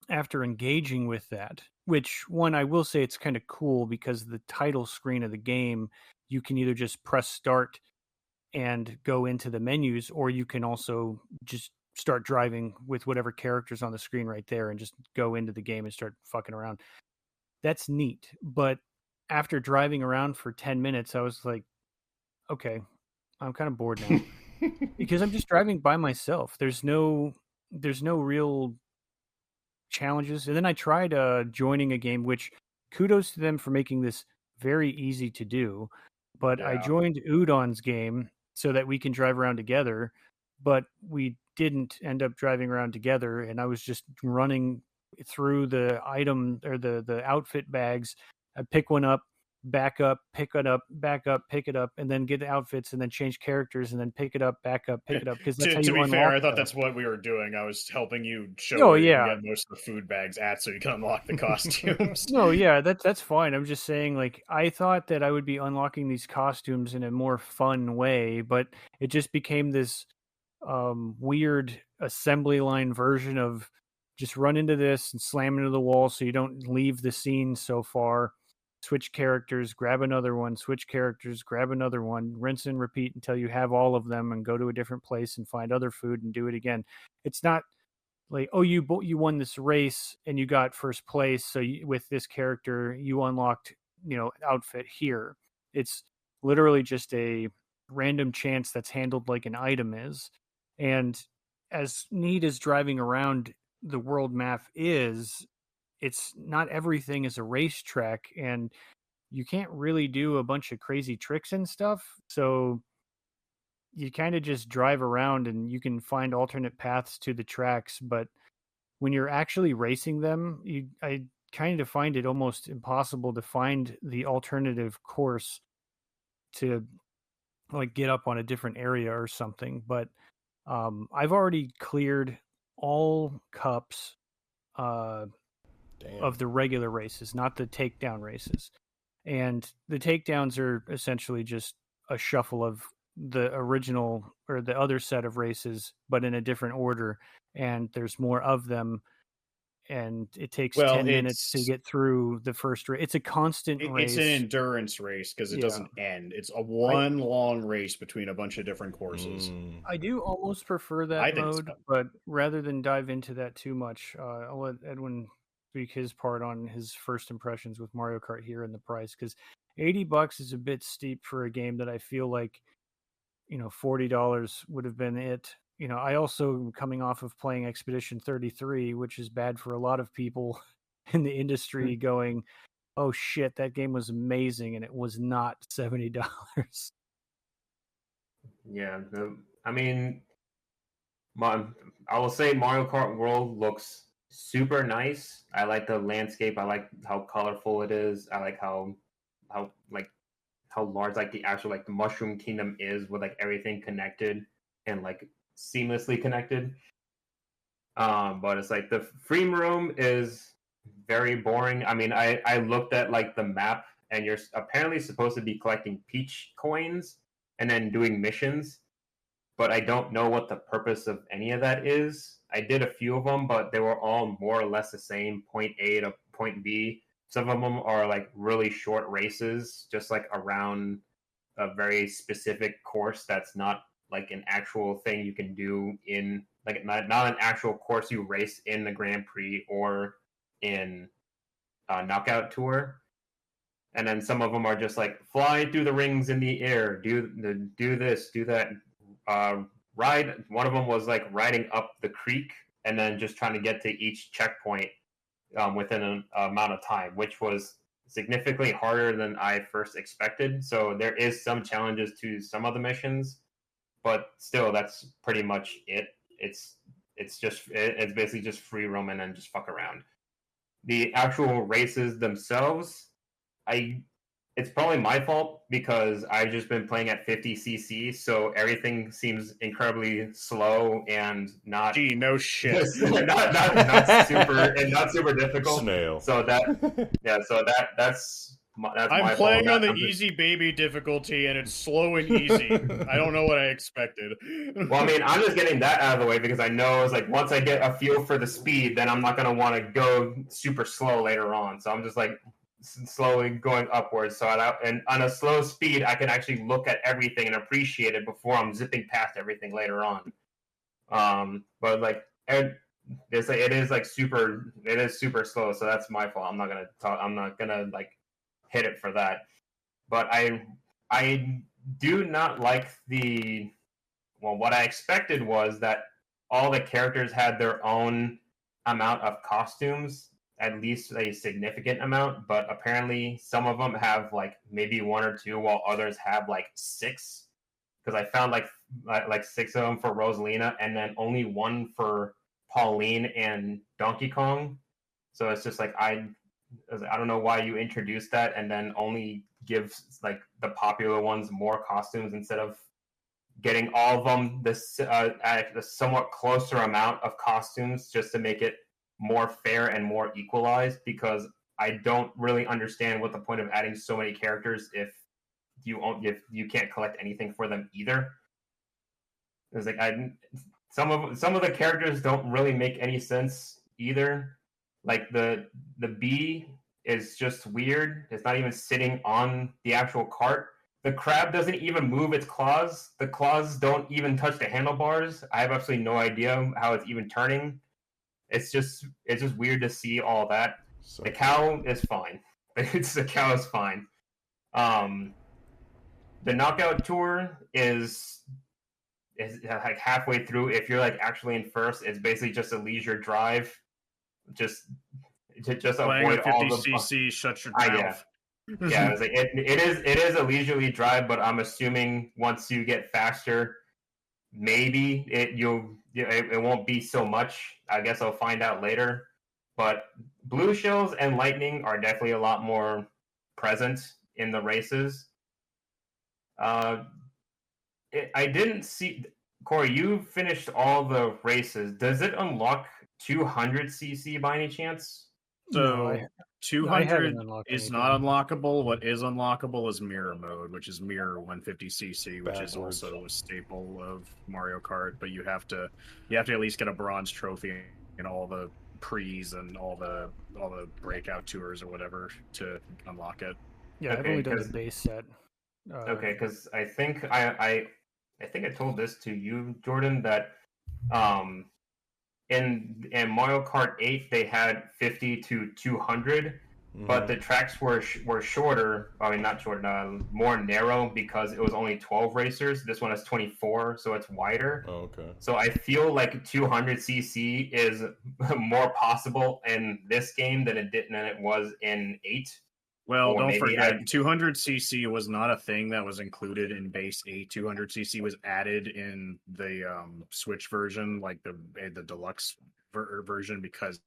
after engaging with that, which one I will say it's kind of cool because the title screen of the game, you can either just press start and go into the menus, or you can also just start driving with whatever characters on the screen right there and just go into the game and start fucking around. That's neat. But after driving around for 10 minutes, I was like, okay, I'm kind of bored now because I'm just driving by myself. There's no real challenges. And then I tried joining a game, which kudos to them for making this very easy to do. But I Yeah. joined Udon's game so that we can drive around together, but we didn't end up driving around together. And I was just running through the item or the outfit bags. I pick one up, back up, pick it up, back up, pick it up, and then get the outfits and then change characters and then pick it up, back up, pick it up. Because that's how To you be fair, unlock I thought stuff. that's what we were doing. I was helping you show Oh where you can yeah, get most of the food bags at so you can unlock the costumes. no, yeah, that's fine. I'm just saying, like, I thought that I would be unlocking these costumes in a more fun way, but it just became this weird assembly line version of just run into this and slam into the wall so you don't leave the scene so far. Switch characters, grab another one, switch characters, grab another one, rinse and repeat until you have all of them and go to a different place and find other food and do it again. It's not like, oh, you won this race and you got first place, so with this character you unlocked, you know, outfit here. It's literally just a random chance that's handled like an item is. And as neat as driving around the world map is, it's not everything is a racetrack, and you can't really do a bunch of crazy tricks and stuff. So you kind of just drive around and you can find alternate paths to the tracks, but when you're actually racing them, I kind of find it almost impossible to find the alternative course to like get up on a different area or something. But I've already cleared all cups uh, Damn. of the regular races, not the takedown races. And the takedowns are essentially just a shuffle of the original or the other set of races, but in a different order. And there's more of them. And it takes Well, 10 minutes to get through the first race. It's a constant it's an race. endurance race because it Yeah. doesn't end. It's a one long race between a bunch of different courses. I do almost prefer I that think mode, so. but rather than dive into that too much, I'll let Edwin speak his part on his first impressions with Mario Kart here and the price, because $80 is a bit steep for a game that I feel like, you know, $40 would have been it. You know, I also am coming off of playing Expedition 33, which is bad for a lot of people in the industry, going, oh shit, that game was amazing, and it was not $70. Yeah, I mean, I will say Mario Kart World looks super nice. I like the landscape. I like how colorful it is. I like how like how large like the actual like the Mushroom Kingdom is with like everything connected and like seamlessly connected. But it's like the free roam is very boring. I mean, I looked at like the map, and you're apparently supposed to be collecting peach coins and then doing missions, but I don't know what the purpose of any of that is. I did a few of them, but they were all more or less the same, point A to point B. Some of them are like really short races, just like around a very specific course that's not like an actual thing you can do in like not an actual course you race in the Grand Prix or in Knockout Tour. And then some of them are just like fly through the rings in the air, do this, do that, ride. One of them was like riding up the creek and then just trying to get to each checkpoint within an amount of time, which was significantly harder than I first expected. So there is some challenges to some of the missions, but still, that's pretty much it. It's basically just free roaming and just fuck around. The actual races themselves, I it's probably my fault because I've just been playing at 50cc, so everything seems incredibly slow and not Gee, no shit. not super and not super difficult. Snail. So that's my I'm fault. playing on the I'm just- easy baby difficulty, and it's slow and easy. I don't know what I expected. Well, I mean, I'm just getting that out of the way because I know it's like once I get a feel for the speed, then I'm not gonna want to go super slow later on. So I'm just like slowly going upwards. So and on a slow speed, I can actually look at everything and appreciate it before I'm zipping past everything later on. But like it is super slow. So that's my fault. I'm not gonna like hit it for that. But I do not like what I expected was that all the characters had their own amount of costumes, at least a significant amount, but apparently some of them have like maybe one or two, while others have like six. Because I found like six of them for Rosalina, and then only one for Pauline and Donkey Kong. So it's just like I don't know why you introduced that and then only give like the popular ones more costumes instead of getting all of them at a somewhat closer amount of costumes just to make it more fair and more equalized, because I don't really understand what the point of adding so many characters if you can't collect anything for them either. It's like some of the characters don't really make any sense either. Like the bee is just weird. It's not even sitting on the actual cart. The crab doesn't even move its claws. The claws don't even touch the handlebars. I have absolutely no idea how it's even turning. It's just weird to see all that. So The cow is fine. The cow is fine. The knockout tour is like halfway through. If you're like actually in first, it's basically just a leisure drive. Just Playing avoid at all 50cc, shut your yeah. mouth. Yeah, it's like it is a leisurely drive, but I'm assuming once you get faster, maybe it won't be so much. I guess I'll find out later. But blue shells and lightning are definitely a lot more present in the races. I didn't see Corey. You finished all the races. Does it unlock 200cc by any chance? So I 200 haven't unlocked is anything. not unlockable. What is unlockable is mirror mode, which is mirror 150cc, which is Backwards. also a staple of Mario Kart. But you have to at least get a bronze trophy in all the pre's and all the breakout tours or whatever to unlock it. Yeah, I've Okay, only done the 'cause- base set. Okay, because I think I told this to you, Jordan, that in Mario Kart 8 they had 50 to 200, but the tracks were shorter. I mean, not shorter, more narrow because it was only 12 racers. This one has 24, so it's wider. Oh, okay. So I feel like 200cc is more possible in this game than it was in 8. Well, Or don't maybe forget, I 200cc was not a thing that was included in base 8. 200cc was added in the Switch version, like the deluxe version, because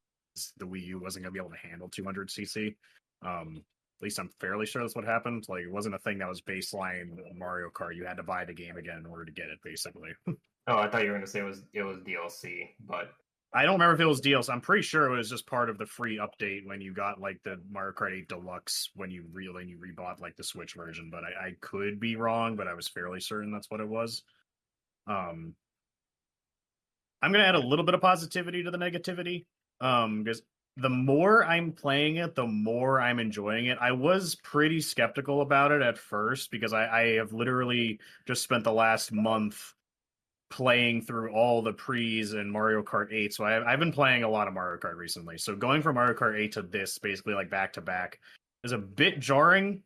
the Wii U wasn't going to be able to handle 200cc. At least I'm fairly sure that's what happened. Like, it wasn't a thing that was baseline Mario Kart. You had to buy the game again in order to get it, basically. oh, I thought you were gonna say it was DLC, but I don't remember if it was deals. I'm pretty sure it was just part of the free update when you got like the Mario Kart 8 Deluxe when you rebought like the Switch version. But I could be wrong, but I was fairly certain that's what it was. I'm gonna add a little bit of positivity to the negativity. Because the more I'm playing it, the more I'm enjoying it. I was pretty skeptical about it at first because I have literally just spent the last month playing through all the pre's and Mario Kart 8. So I've been playing a lot of Mario Kart recently. So going from Mario Kart 8 to this, basically like back to back, is a bit jarring.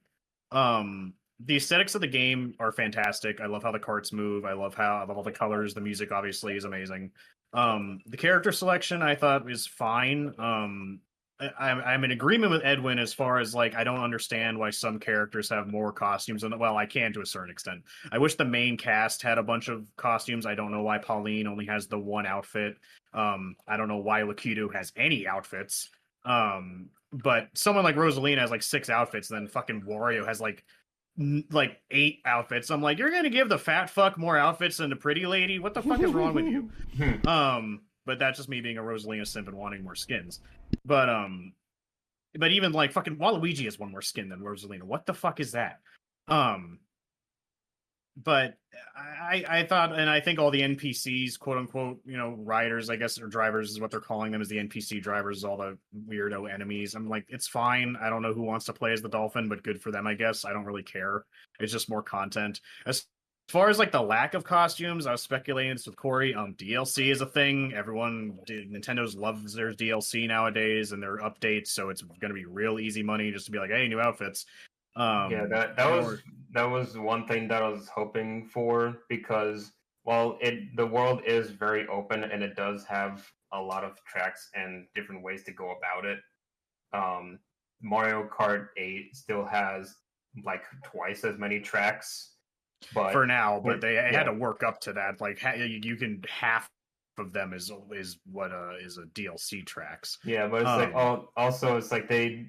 The aesthetics of the game are fantastic. I love how the carts move. I love all the colors. The music obviously is amazing. The character selection I thought was fine. I'm in agreement with Edwin as far as like I don't understand why some characters have more costumes than well I can to a certain extent. I wish the main cast had a bunch of costumes. I don't know why Pauline only has the one outfit. I don't know why Lakitu has any outfits. But someone like Rosalina has like 6 outfits, and then fucking Wario has like 8 outfits. I'm like, you're gonna give the fat fuck more outfits than the pretty lady? What the fuck is wrong with you? But that's just me being a Rosalina simp and wanting more skins. But even like fucking Waluigi has one more skin than Rosalina. What the fuck is that? But I thought, and I think all the NPCs, quote unquote, riders, I guess, or drivers is what they're calling them, is the NPC drivers, all the weirdo enemies. I'm like, it's fine. I don't know who wants to play as the dolphin, but good for them, I guess. I don't really care. It's just more content. As far as like the lack of costumes, I was speculating this with Corey. DLC is a thing. Nintendo's loves their DLC nowadays and their updates, so it's going to be real easy money just to be like, hey, new outfits. Yeah, that was one thing that I was hoping for, because while the world is very open and it does have a lot of tracks and different ways to go about it, Mario Kart 8 still has like twice as many tracks. But for now, but they had to work up to that. Like you can half of them is what is a DLC tracks. Yeah, but it's like also it's like I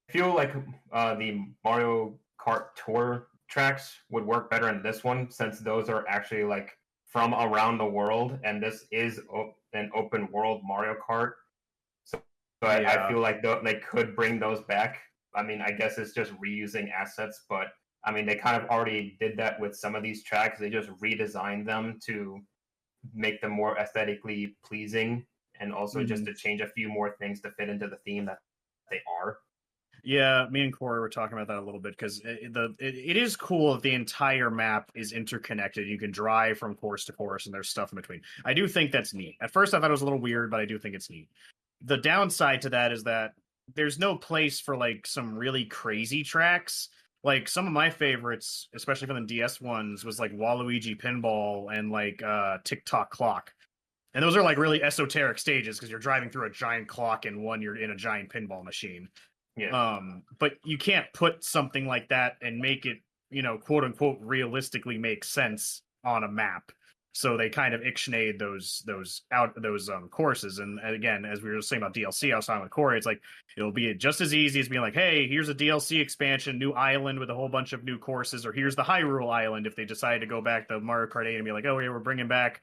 feel like the Mario Kart Tour tracks would work better in this one, since those are actually like from around the world, and this is an open world Mario Kart. So I feel like they could bring those back. I mean, I guess it's just reusing assets, but I mean, they kind of already did that with some of these tracks. They just redesigned them to make them more aesthetically pleasing, and also just to change a few more things to fit into the theme that they are. Yeah, me and Corey were talking about that a little bit, because it is cool that the entire map is interconnected. You can drive from course to course, and there's stuff in between. I do think that's neat. At first, I thought it was a little weird, but I do think it's neat. The downside to that is that there's no place for like some really crazy tracks. Like some of my favorites, especially from the DS ones, was like Waluigi Pinball and like TikTok Clock. And those are like really esoteric stages because you're driving through a giant clock and you're in a giant pinball machine. Yeah. But you can't put something like that and make it, quote unquote, realistically make sense on a map. So they kind of ixnayed those courses. And again, as we were saying about DLC, I was talking with Corey, it's like it'll be just as easy as being like, hey, here's a DLC expansion, new island with a whole bunch of new courses, or here's the Hyrule Island if they decide to go back to Mario Kart 8 and be like, oh yeah, we're bringing back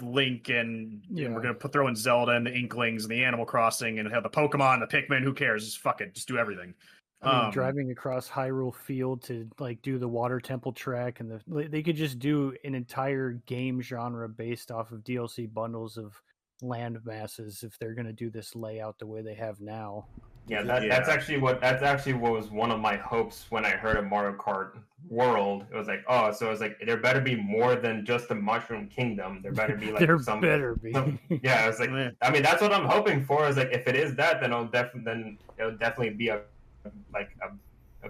Link and we're gonna throw in Zelda and the Inklings and the Animal Crossing and have the Pokemon, the Pikmin. Who cares? Just fuck it, just do everything. I mean, driving across Hyrule Field to like do the Water Temple track, and they could just do an entire game genre based off of DLC bundles of land masses if they're gonna do this layout the way they have now. Yeah, that's actually what was one of my hopes when I heard of Mario Kart World. It was like, oh, so it's like there better be more than just the Mushroom Kingdom. There better be like yeah, I was like, I mean, that's what I'm hoping for. Is like if it is that, then it'll definitely be a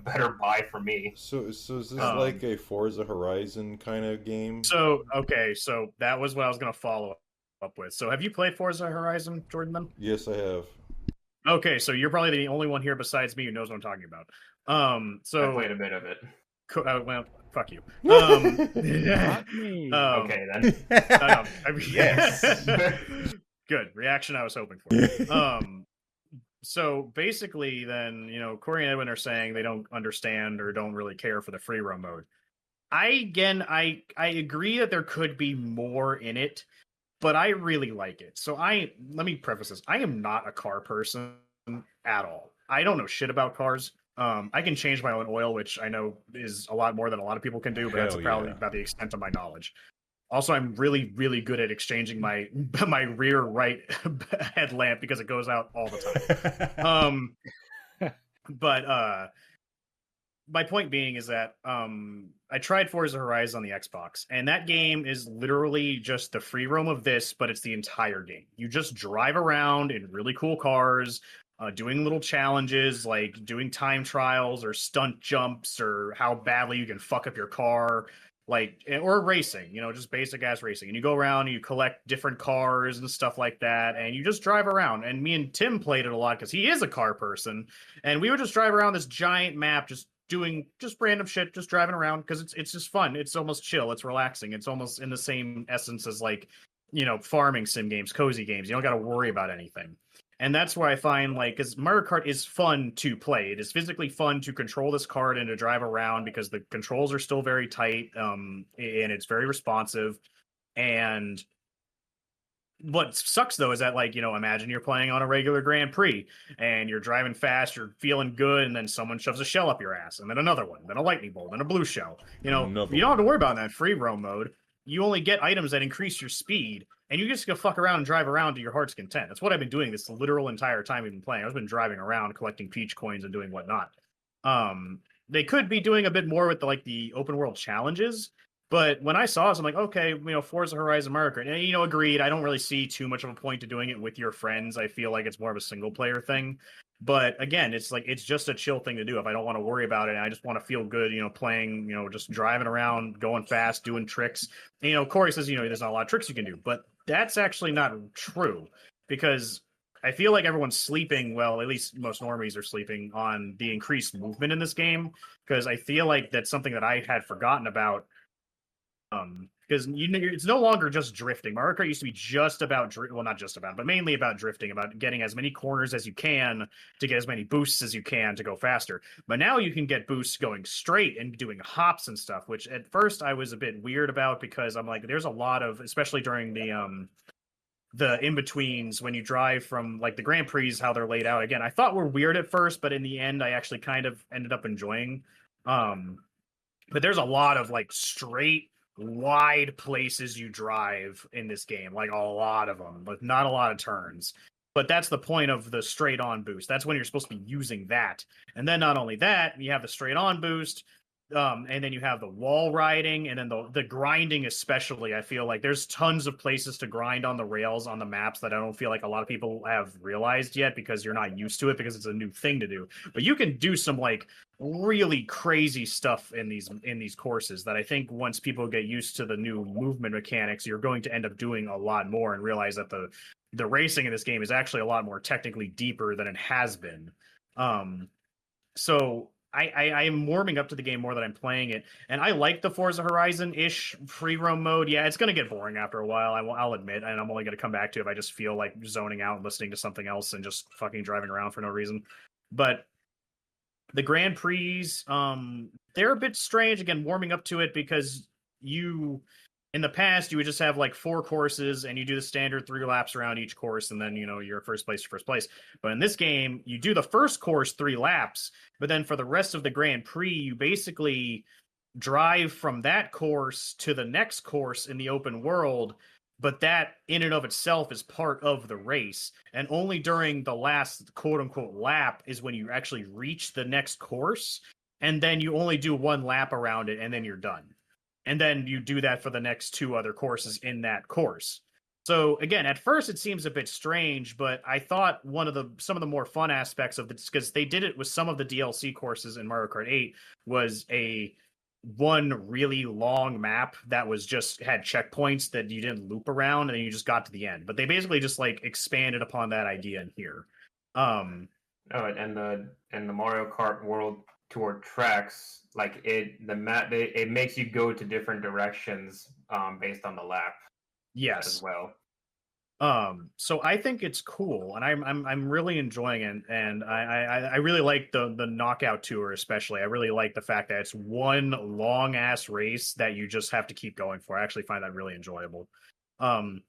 better buy for me. So is this like a Forza Horizon kind of game? So that was what I was gonna follow up with. So have you played Forza Horizon, Jordan? Then? Yes, I have. Okay, so you're probably the only one here besides me who knows what I'm talking about. I So played a bit of it. well, fuck you. Not me. Okay then. I mean, Yes. Good reaction I was hoping for. So basically, then Corey and Edwin are saying they don't understand or don't really care for the free roam mode. I agree that there could be more in it, but I really like it. So let me preface this: I am not a car person at all. I don't know shit about cars. I can change my own oil, which I know is a lot more than a lot of people can do, but that's Hell probably yeah. about the extent of my knowledge. Also, I'm really, really good at exchanging my my rear right headlamp because it goes out all the time. But my point being is that I tried Forza Horizon on the Xbox, and that game is literally just the free roam of this, but it's the entire game. You just drive around in really cool cars, doing little challenges like doing time trials or stunt jumps or how badly you can fuck up your car, or racing, just basic ass racing. And you go around and you collect different cars and stuff like that, and you just drive around. And me and Tim played it a lot because he is a car person, and we would just drive around this giant map, just doing just random shit, just driving around because it's just fun. It's almost chill. It's relaxing. It's almost in the same essence as farming sim games, cozy games. You don't got to worry about anything. And that's why I find because Mario Kart is fun to play. It is physically fun to control this cart and to drive around because the controls are still very tight, and it's very responsive. And what sucks though is that imagine you're playing on a regular Grand Prix and you're driving fast, you're feeling good, and then someone shoves a shell up your ass, and then another one, then a lightning bolt, then a blue shell. You don't have to worry about that in free roam mode. You only get items that increase your speed, and you just go fuck around and drive around to your heart's content. That's what I've been doing this literal entire time we've been playing. I've been driving around collecting peach coins and doing whatnot. They could be doing a bit more with the open world challenges. But when I saw this, I'm like, okay, Forza Horizon Mario Kart. And, agreed. I don't really see too much of a point to doing it with your friends. I feel like it's more of a single player thing. But again, it's just a chill thing to do if I don't want to worry about it. And I just want to feel good, playing, just driving around, going fast, doing tricks. And, Corey says, there's not a lot of tricks you can do. But that's actually not true because I feel like everyone's sleeping. Well, at least most normies are sleeping on the increased movement in this game because I feel like that's something that I had forgotten about. Because it's no longer just drifting. Mario Kart used to be just about not just about, but mainly about drifting, about getting as many corners as you can to get as many boosts as you can to go faster. But now you can get boosts going straight and doing hops and stuff, which at first I was a bit weird about because I'm like, there's a lot of, especially during the in-betweens when you drive from the Grand Prix, how they're laid out. Again, I thought were weird at first, but in the end I actually kind of ended up enjoying. But there's a lot of straight wide places you drive in this game, a lot of them, but not a lot of turns. But that's the point of the straight on boost. That's when you're supposed to be using that. And then not only that, you have the straight on boost, and then you have the wall riding, and then the grinding especially. I feel like there's tons of places to grind on the rails on the maps that I don't feel like a lot of people have realized yet because you're not used to it because it's a new thing to do. But you can do some really crazy stuff in these courses that I think once people get used to the new movement mechanics, you're going to end up doing a lot more and realize that the racing in this game is actually a lot more technically deeper than it has been. So I am warming up to the game more than I'm playing it, and I like the Forza Horizon-ish free roam mode. Yeah, it's going to get boring after a while, I'll admit, and I'm only going to come back to it if I just feel like zoning out and listening to something else and just fucking driving around for no reason. But the Grand Prix, they're a bit strange. Again, warming up to it because in the past, you would just have 4 courses and you do the standard 3 laps around each course, and then you're first place. But in this game, you do the first course 3 laps, but then for the rest of the Grand Prix, you basically drive from that course to the next course in the open world. But that in and of itself is part of the race. And only during the last quote unquote lap is when you actually reach the next course. And then you only do 1 lap around it and then you're done. And then you do that for the next 2 other courses in that course. So again, at first it seems a bit strange, but I thought some of the more fun aspects of this, because they did it with some of the DLC courses in Mario Kart 8, was one really long map that was just had checkpoints that you didn't loop around and then you just got to the end. But they basically just expanded upon that idea in here. Oh, and the Mario Kart World Tour tracks, like it makes you go to different directions based on the lap as Yes. well. So I think it's cool, and I'm really enjoying it, and I really like the knockout tour especially. I really like the fact that it's one long ass race that you just have to keep going for. I actually find that really enjoyable. Um,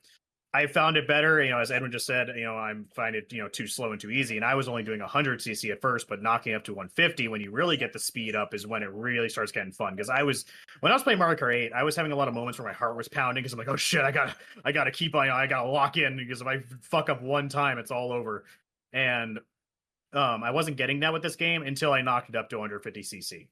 I found it better, as Edwin just said, I find it, too slow and too easy. And I was only doing 100 cc at first, but knocking up to 150 when you really get the speed up is when it really starts getting fun. Because when I was playing Mario Kart 8, I was having a lot of moments where my heart was pounding because I'm like, oh shit, I gotta keep on, I gotta lock in because if I fuck up one time, it's all over. And I wasn't getting that with this game until I knocked it up to 150 cc.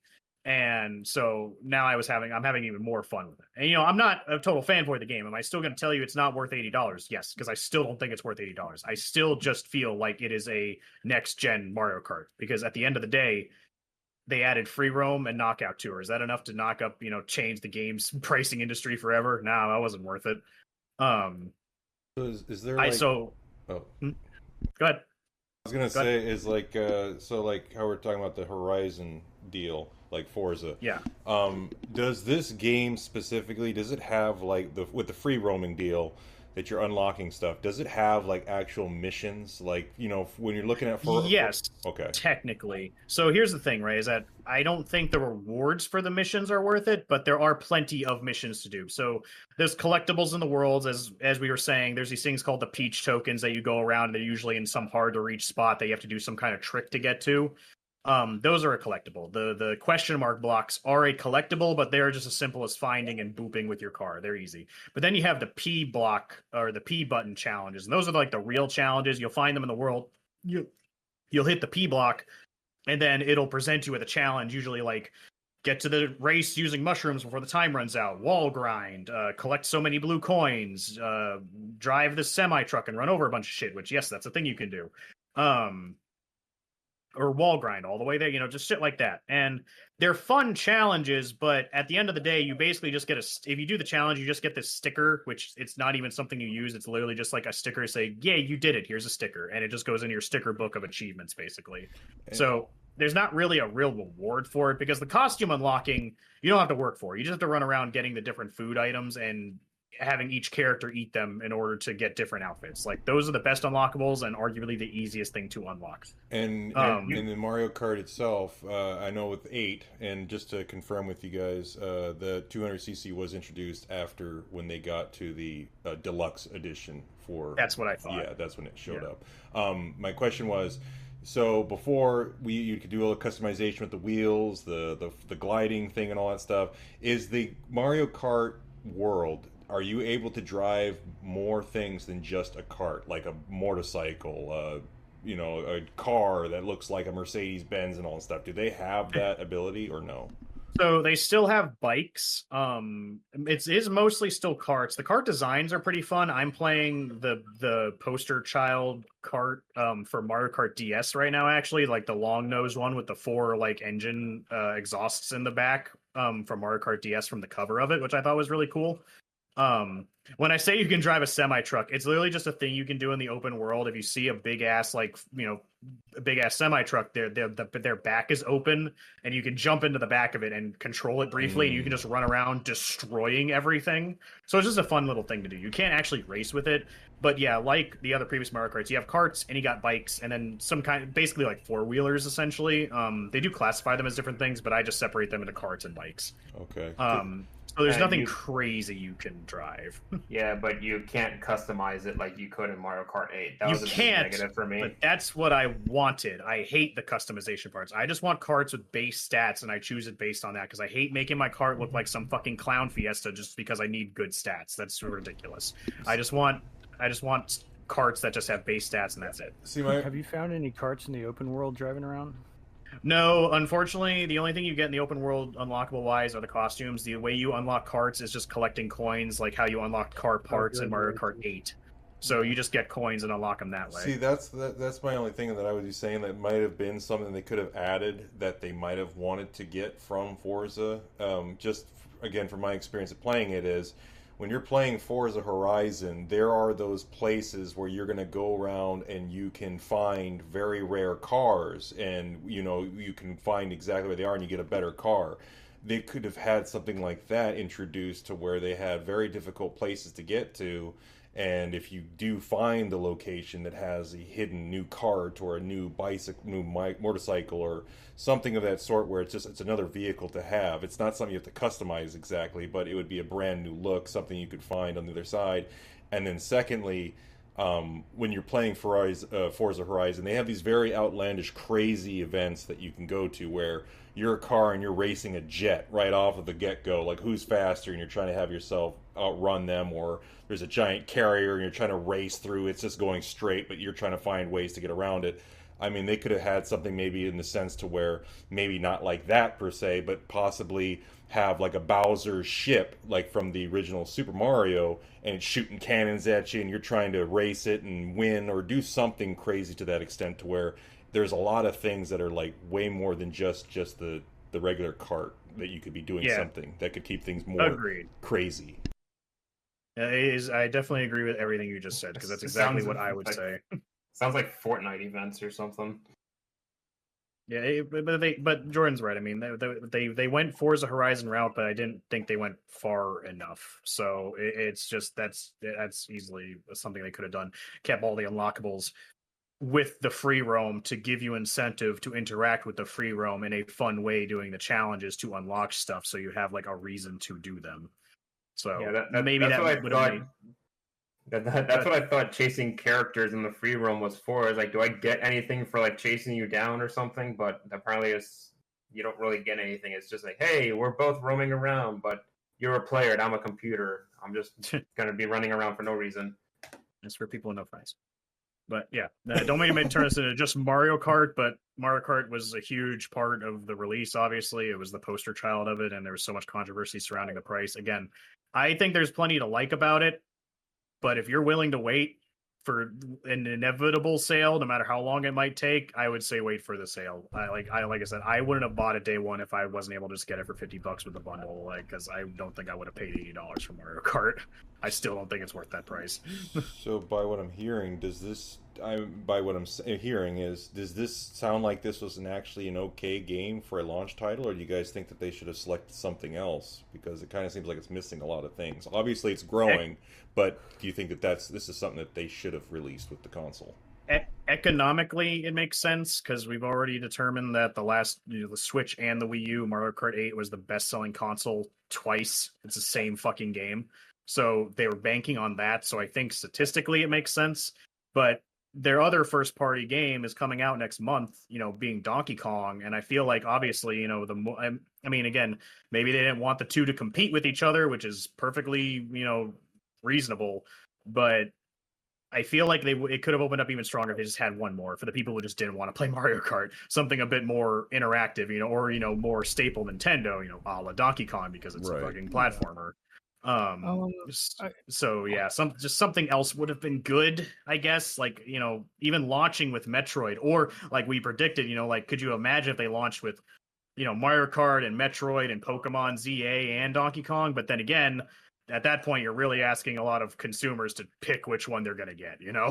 And so now I'm having even more fun with it. And I'm not a total fanboy of the game. Am I still going to tell you it's not worth $80? Yes, because I still don't think it's worth $80. I still just feel like it is a next gen Mario Kart because at the end of the day, they added free roam and knockout tour. Is that enough to knock up, change the game's pricing industry forever? No, that wasn't worth it. So is there I like so oh Go ahead. I was gonna Go ahead. say is like so like how we're talking about the Horizon deal, like Forza. Yeah. Does this game specifically does it have like with the free roaming deal that you're unlocking stuff? Does it have like actual missions? Like when you're looking at Yes, okay. technically. So here's the thing, Ray, is that I don't think the rewards for the missions are worth it, but there are plenty of missions to do. So there's collectibles in the worlds, as we were saying. There's these things called the Peach tokens that you go around. They're usually in some hard to reach spot that you have to do some kind of trick to get to. Those are a collectible. The question mark blocks are a collectible, but they're just as simple as finding and booping with your car. They're easy. But then you have the P block or the P button challenges, and those are like the real challenges. You'll find them in the world. You'll hit the P block, and then it'll present you with a challenge, usually like get to the race using mushrooms before the time runs out, wall grind, collect so many blue coins, drive this semi truck and run over a bunch of shit, which yes, that's a thing you can do. Or wall grind all the way there, just shit like that. And they're fun challenges, but at the end of the day, you basically just get if you do the challenge, you just get this sticker, which it's not even something you use. It's literally just like a sticker saying, yeah, you did it. Here's a sticker. And it just goes in your sticker book of achievements, basically. So there's not really a real reward for it because the costume unlocking, you don't have to work for. You just have to run around getting the different food items and having each character eat them in order to get different outfits. Like those are the best unlockables and arguably the easiest thing to unlock. And in the Mario Kart itself, I know with 8, and just to confirm with you guys, the 200cc was introduced after when they got to the deluxe edition for. That's what I thought. Yeah, that's when it showed up. My question was, so before you could do all the customization with the wheels, the gliding thing, and all that stuff. Is the Mario Kart World? Are you able to drive more things than just a cart, like a motorcycle, a car that looks like a Mercedes Benz and all that stuff? Do they have that ability or no? So they still have bikes. It is mostly still carts. The cart designs are pretty fun. I'm playing the poster child cart for Mario Kart DS right now, actually, like the long nose one with the 4 like engine exhausts in the back from Mario Kart DS from the cover of it, which I thought was really cool. When I say you can drive a semi truck, it's literally just a thing you can do in the open world. If you see a big ass a big ass semi truck, their back is open, and you can jump into the back of it and control it briefly, and you can just run around destroying everything. So it's just a fun little thing to do. You can't actually race with it, but yeah, like the other previous Mario Karts, you have carts and you got bikes, and then some kind, basically like 4-wheelers essentially. They do classify them as different things, but I just separate them into carts and bikes. Okay. So there's nothing crazy you can drive. Yeah, but you can't customize it like you could in Mario Kart 8. That was a big negative for me. But that's what I wanted. I hate the customization parts. I just want carts with base stats, and I choose it based on that because I hate making my cart look like some fucking clown fiesta just because I need good stats. That's ridiculous. I just want carts that just have base stats, and that's it. Have you found any carts in the open world driving around? No, unfortunately, the only thing you get in the open world unlockable wise are the costumes. The way you unlock carts is just collecting coins, like how you unlocked car parts in Mario Kart 8. So you just get coins and unlock them that way. See, that's my only thing that I would be saying that might have been something they could have added that they might have wanted to get from Forza. Just again, from my experience of playing it, is when you're playing Forza Horizon, there are those places where you're going to go around and you can find very rare cars, and you can find exactly where they are, and you get a better car. They could have had something like that introduced to where they had very difficult places to get to, and if you do find the location that has a hidden new cart or a new bicycle, motorcycle, or something of that sort, where it's another vehicle to have. It's not something you have to customize exactly, but it would be a brand new look, something you could find on the other side. And then secondly, when you're playing Forza Horizon, they have these very outlandish, crazy events that you can go to where you're a car and you're racing a jet right off of the get go, like who's faster, and you're trying to have yourself outrun them, or there's a giant carrier and you're trying to race through. It's just going straight, but you're trying to find ways to get around it. I mean, they could have had something maybe in the sense to where maybe not like that per se, but possibly have like a Bowser ship, like from the original Super Mario, and it's shooting cannons at you, and you're trying to race it and win, or do something crazy to that extent to where there's a lot of things that are like way more than just the regular cart, that you could be doing something that could keep things more crazy. I definitely agree with everything you just said, because that's exactly what I would say. Sounds like Fortnite events or something. Yeah, but Jordan's right. I mean, they went Forza Horizon route, but I didn't think they went far enough. So it's just that's easily something they could have done. Kept all the unlockables with the free roam to give you incentive to interact with the free roam in a fun way, doing the challenges to unlock stuff, so you have like a reason to do them. So yeah, maybe that's that what would I have thought. made. That's what I thought chasing characters in the free roam was for. Is like, do I get anything for like chasing you down or something? But apparently, you don't really get anything. It's just like, hey, we're both roaming around, but you're a player and I'm a computer. I'm just gonna be running around for no reason. It's for people with no friends. But yeah, don't make it turn us into just Mario Kart. But Mario Kart was a huge part of the release. Obviously, it was the poster child of it, and there was so much controversy surrounding the price. Again, I think there's plenty to like about it. But if you're willing to wait for an inevitable sale, no matter how long it might take, I would say wait for the sale. Like I said, I wouldn't have bought it day one if I wasn't able to just get it for $50 with the bundle. Like, because I don't think I would have paid $80 for Mario Kart. I still don't think it's worth that price. So, by what I'm hearing, does this sound like this was actually an okay game for a launch title, or do you guys think that they should have selected something else, because it kind of seems like it's missing a lot of things? Obviously, it's growing, but do you think that this is something that they should have released with the console? Economically, it makes sense, because we've already determined that the Switch and the Wii U, Mario Kart 8 was the best-selling console twice. It's the same fucking game. So they were banking on that. So I think statistically it makes sense. But their other first-party game is coming out next month, being Donkey Kong. And I feel like, obviously, I mean, again, maybe they didn't want the two to compete with each other, which is perfectly, reasonable. But I feel like it could have opened up even stronger if they just had one more for the people who just didn't want to play Mario Kart, something a bit more interactive, or more staple Nintendo, a la Donkey Kong, because it's a fucking platformer. So yeah, just something else would have been good, I guess. Like, even launching with Metroid, or like we predicted, like, could you imagine if they launched with Mario Kart and Metroid and Pokemon ZA and Donkey Kong? But then again, at that point, you're really asking a lot of consumers to pick which one they're going to get, Yeah,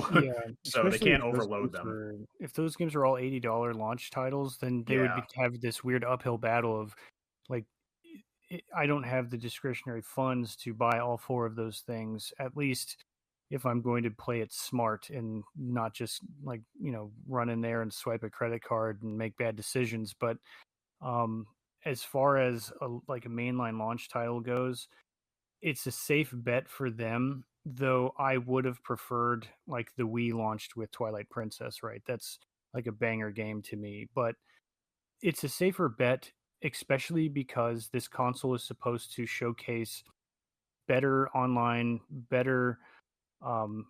so they can't overload them. If those games are all $80 launch titles, then they would have this weird uphill battle of, like, I don't have the discretionary funds to buy all four of those things, at least if I'm going to play it smart and not just, like, run in there and swipe a credit card and make bad decisions. But as far as a mainline launch title goes, it's a safe bet for them, though I would have preferred, like, the Wii launched with Twilight Princess, right? That's like a banger game to me, but it's a safer bet, especially because this console is supposed to showcase better online, better um,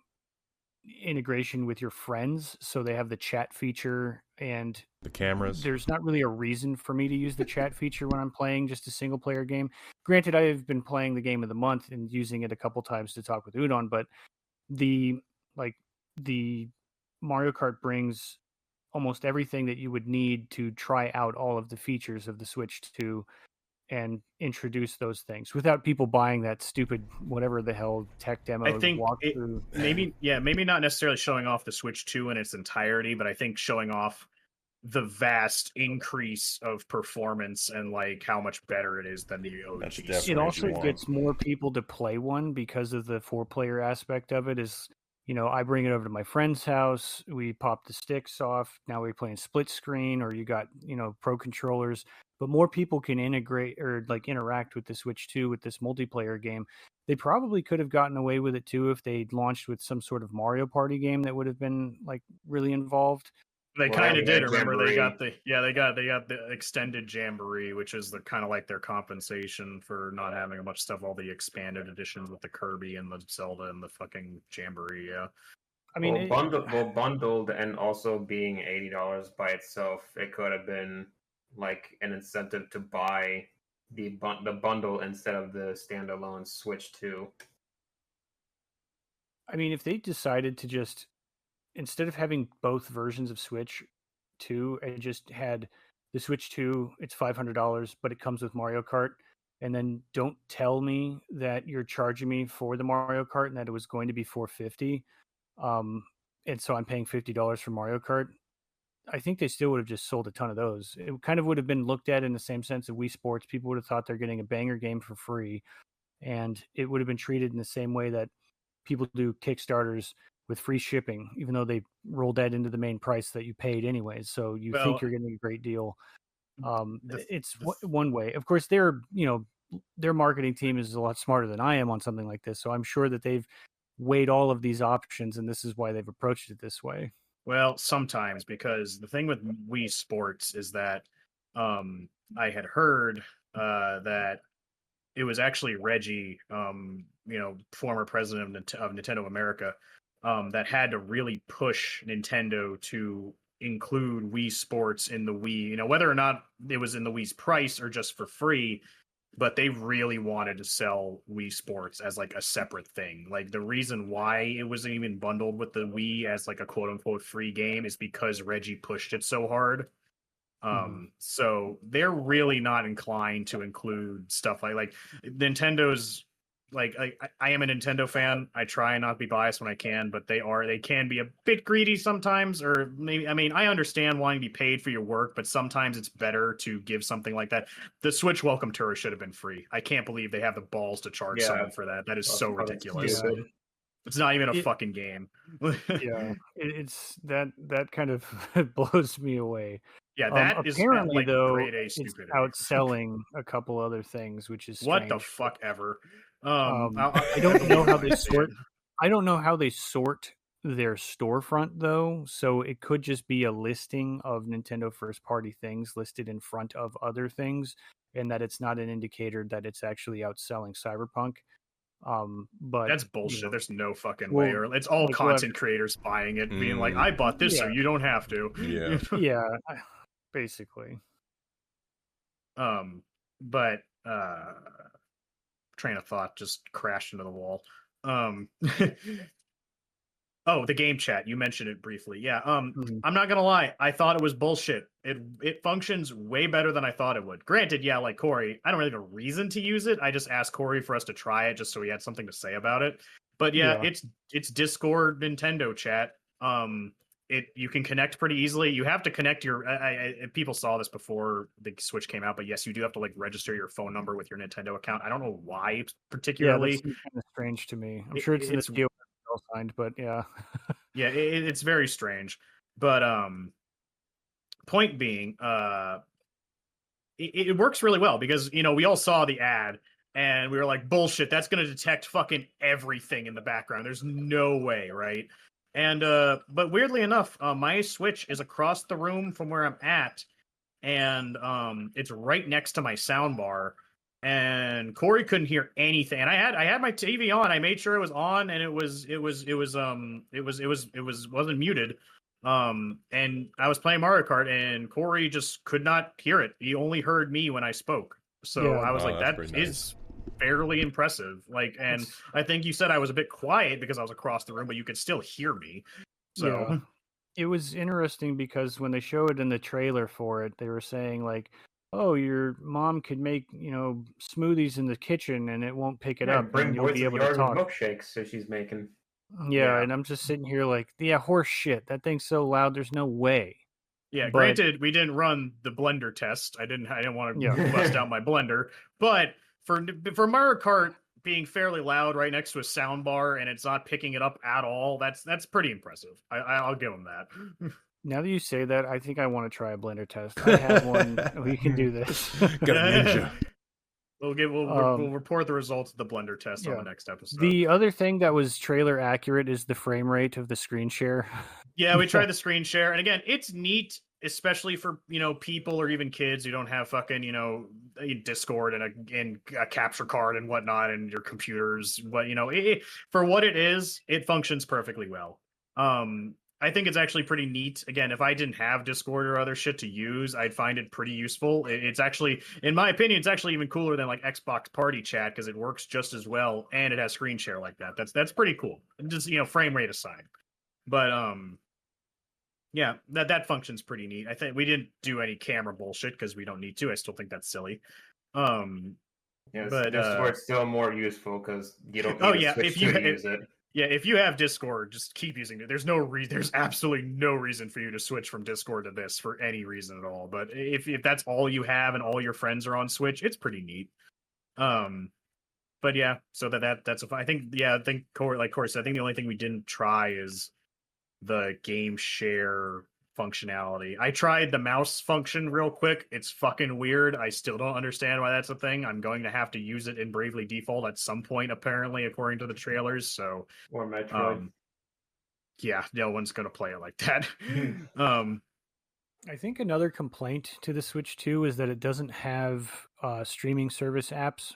integration with your friends. So they have the chat feature, and The cameras. there's not really a reason for me to use the chat feature when I'm playing just a single player game. Granted, I have been playing the game of the month and using it a couple times to talk with Udon, but the the Mario Kart brings almost everything that you would need to try out all of the features of the Switch 2 and introduce those things without people buying that stupid whatever the hell tech demo I think walkthrough. maybe not necessarily showing off the Switch 2 in its entirety, but I think showing off the vast increase of performance and like how much better it is than the OG. That's Switch. definitely It what also you want. gets more people to play one because of the 4-player aspect of it. Is I bring it over to my friend's house, we pop the sticks off, now we're playing split screen, or you got pro controllers, but more people can integrate or like interact with the Switch 2 with this multiplayer game. They probably could have gotten away with it too if they'd launched with some sort of Mario Party game that would have been like really involved. They Well, kind of they had did. Remember, they got Jamboree. they got the extended Jamboree, which is the kind of like their compensation for not having a bunch of stuff. All the expanded editions with the Kirby and the Zelda and the fucking Jamboree. Yeah, I mean, Bundled and also being $80 by itself, it could have been like an incentive to buy the bundle instead of the standalone Switch 2. if they decided to just instead of having both versions of Switch 2 and just had the Switch 2, it's $500, but it comes with Mario Kart, and then don't tell me that you're charging me for the Mario Kart and that it was going to be $450, and so I'm paying $50 for Mario Kart. I think they still would have just sold a ton of those. It kind of would have been looked at in the same sense of Wii Sports. People would have thought they're getting a banger game for free, and it would have been treated in the same way that people do Kickstarters with free shipping, even though they rolled that into the main price that you paid anyways. So you think you're getting a great deal. It's one way. Of course, their marketing team is a lot smarter than I am on something like this. So I'm sure that they've weighed all of these options, and this is why they've approached it this way. well, sometimes, because the thing with Wii Sports is that I had heard that it was actually Reggie, former president of Nintendo America, that had to really push Nintendo to include Wii Sports in the Wii. Whether or not it was in the Wii's price or just for free, but they really wanted to sell Wii Sports as like a separate thing. Like the reason why it wasn't even bundled with the Wii as like a quote unquote free game is because Reggie pushed it so hard. So they're really not inclined to include stuff like Nintendo's. Like I am a Nintendo fan. I try not to be biased when I can, but they can be a bit greedy sometimes. Or maybe, I understand wanting to be paid for your work, but sometimes it's better to give something like that. The Switch Welcome Tour should have been free. I can't believe they have the balls to charge someone for that. That is so ridiculous. Stupid. It's not even a fucking game. It's that kind of blows me away. Yeah, that is apparently like though grade A it's stupidity. outselling a couple other things, which is What strange. the fuck ever. I don't know how they sort. I don't know how they sort their storefront though, so it could just be a listing of Nintendo first party things listed in front of other things, and that it's not an indicator that it's actually outselling Cyberpunk. But that's bullshit. There's no fucking well, way. Or it's all like content creators buying it, being like, "I bought this, so you don't have to." Yeah. Yeah, basically. But train of thought just crashed into the wall. Oh, the game chat. You mentioned it briefly. Yeah. I'm not gonna lie. I thought it was bullshit. It functions way better than I thought it would. Granted, yeah, like Corey, I don't really have a reason to use it. I just asked Corey for us to try it just so he had something to say about it. But yeah. It's Discord Nintendo chat. You can connect pretty easily. You have to connect your. People saw this before the Switch came out, but yes, you do have to like register your phone number with your Nintendo account. I don't know why particularly. Yeah, that seems kind of strange to me. I'm sure it's in the deal signed, but yeah. Yeah, it's very strange. But point being, it works really well because we all saw the ad and we were like, bullshit, that's going to detect fucking everything in the background. There's no way, right? And but weirdly enough, my Switch is across the room from where I'm at, and it's right next to my soundbar. And Corey couldn't hear anything. And I had my TV on. I made sure it was on, and it wasn't muted. And I was playing Mario Kart, and Corey just could not hear it. He only heard me when I spoke. So I was like, that is fairly impressive. Like, and I think you said I was a bit quiet because I was across the room, but you could still hear me. So yeah. It was interesting because when they showed it in the trailer for it, they were saying like, oh, your mom could make, smoothies in the kitchen and it won't pick it Yeah, up bring and you'll boys be to the able to yard with talk. milkshakes. So she's making. Yeah, Yeah. and I'm just sitting here like, yeah, horse shit. That thing's so loud, there's no way. Yeah, But granted, we didn't run the blender test. I didn't want yeah, to bust out my blender, but for Mario Kart being fairly loud right next to a sound bar and it's not picking it up at all, that's pretty impressive. I'll give them that. now that you say that, I think I want to try a blender test. I have one. We can do this. Got a ninja. We'll report the results of the blender test on yeah. the next episode. The other thing that was trailer accurate is the frame rate of the screen share. Yeah, we tried the screen share, and again, it's neat, especially for people or even kids who don't have fucking a Discord and a capture card and whatnot, and your computers. But for what it is, it functions perfectly well. I think it's actually pretty neat. Again, if I didn't have Discord or other shit to use, I'd find it pretty useful. It's actually, in my opinion, it's actually even cooler than like Xbox Party Chat because it works just as well, and it has screen share like that. That's pretty cool. Just frame rate aside, but yeah, that function's pretty neat. I think we didn't do any camera bullshit because we don't need to. I still think that's silly. Yeah, but Discord's still more useful because you don't oh need yeah, a Switch if you to use it. yeah, if you have Discord, just keep using it. There's absolutely no reason for you to switch from Discord to this for any reason at all. But if that's all you have and all your friends are on Switch, it's pretty neat. But yeah, so that's I think like Corey said, I think the only thing we didn't try is the game share functionality. I tried the mouse function real quick. It's fucking weird. I still don't understand why that's a thing. I'm going to have to use it in Bravely Default at some point, apparently, according to the trailers. So, Or Metroid. Yeah, no one's going to play it like that. I think another complaint to the Switch 2 is that it doesn't have streaming service apps,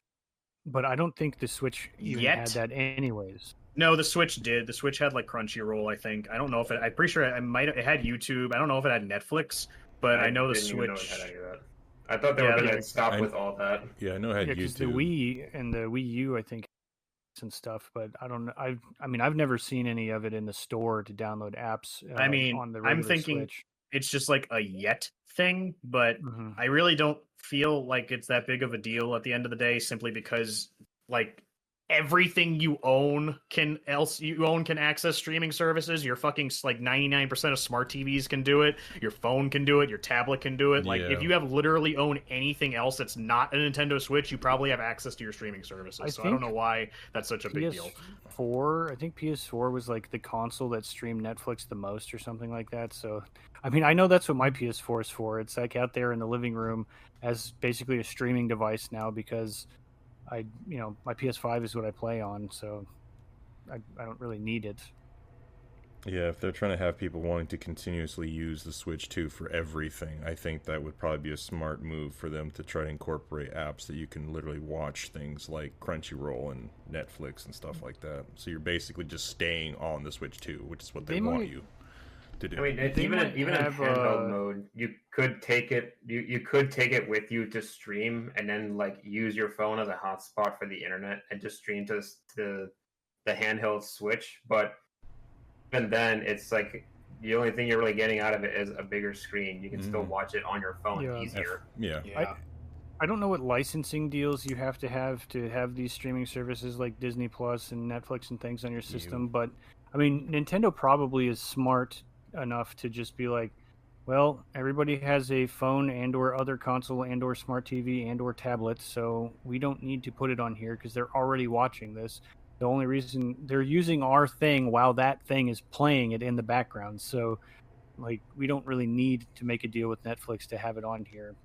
but I don't think the Switch even had that anyways. No, the Switch did. The Switch had like Crunchyroll, I think. I don't know if I'm pretty sure it had YouTube. I don't know if it had Netflix, but I know the Switch. Know it had any of that. I thought they were going to stop with all that. Yeah, I know it had YouTube. The Wii and the Wii U, I think, and stuff, but I don't know. I've never seen any of it in the store to download apps. On the regular I'm thinking Switch. It's just like a yet thing, but I really don't feel like it's that big of a deal at the end of the day, simply because like everything you own can access streaming services. Your fucking like 99% of smart TVs can do it. Your phone can do it. Your tablet can do it. Like if you have literally own anything else that's not a Nintendo Switch, you probably have access to your streaming services. So I don't know why that's such a big deal. I think PS4 was like the console that streamed Netflix the most or something like that. So, I mean, I know that's what my PS4 is for. It's like out there in the living room as basically a streaming device now because my PS5 is what I play on, so I don't really need it. Yeah, if they're trying to have people wanting to continuously use the Switch 2 for everything, I think that would probably be a smart move for them to try to incorporate apps that you can literally watch things like Crunchyroll and Netflix and stuff like that. So you're basically just staying on the Switch 2, which is what they want you to do. I mean, even in handheld mode, you could take it. You could take it with you to stream, and then like use your phone as a hotspot for the internet, and just stream to the handheld Switch. But even then, it's like the only thing you're really getting out of it is a bigger screen. You can still watch it on your phone easier. I don't know what licensing deals you have to have these streaming services like Disney Plus and Netflix and things on your system, but I mean, Nintendo probably is smart enough to just be like, well, everybody has a phone and or other console and or smart TV and or tablet, so we don't need to put it on here because they're already watching this. The only reason they're using our thing while that thing is playing it in the background. So, like, we don't really need to make a deal with Netflix to have it on here.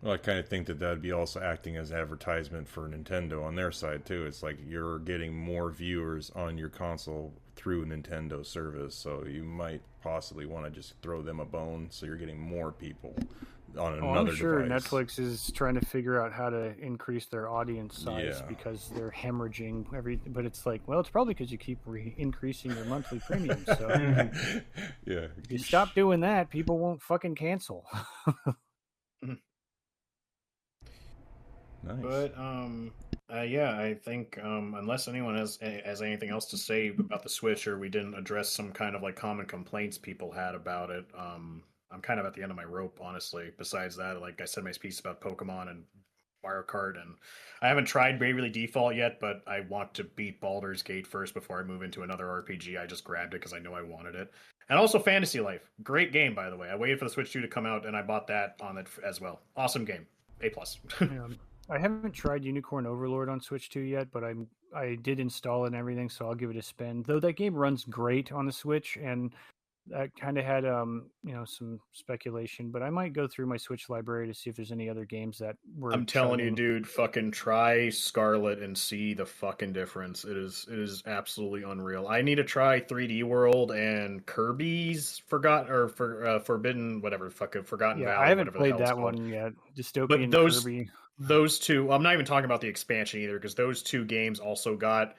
Well, I kind of think that would be also acting as advertisement for Nintendo on their side, too. It's like you're getting more viewers on your console through Nintendo service, so you might possibly want to just throw them a bone so you're getting more people on another I'm sure device. Netflix is trying to figure out how to increase their audience size because they're hemorrhaging everything. But it's like, well, it's probably because you keep increasing your monthly premium. So if you stop doing that, people won't fucking cancel. Nice. But I think unless anyone has anything else to say about the Switch, or we didn't address some kind of like common complaints people had about it, I'm kind of at the end of my rope, honestly. Besides that, like I said, my piece about Pokemon and Mario Kart, and I haven't tried Bravely Default yet, but I want to beat Baldur's Gate first before I move into another RPG. I just grabbed it because I know I wanted it. And also Fantasy Life, great game by the way. I waited for the Switch 2 to come out, and I bought that on it as well. Awesome game, A plus. I haven't tried Unicorn Overlord on Switch 2 yet, but I did install it and everything, so I'll give it a spin. Though that game runs great on the Switch, and that kind of had some speculation, but I might go through my Switch library to see if there's any other games that were. I'm telling you, dude, fucking try Scarlet and see the fucking difference. It is absolutely unreal. I need to try 3D World and Kirby's Forbidden, whatever, fucking Forgotten Valley. I haven't played that one yet. Dystopian Kirby. Those two, I'm not even talking about the expansion either, because those two games also got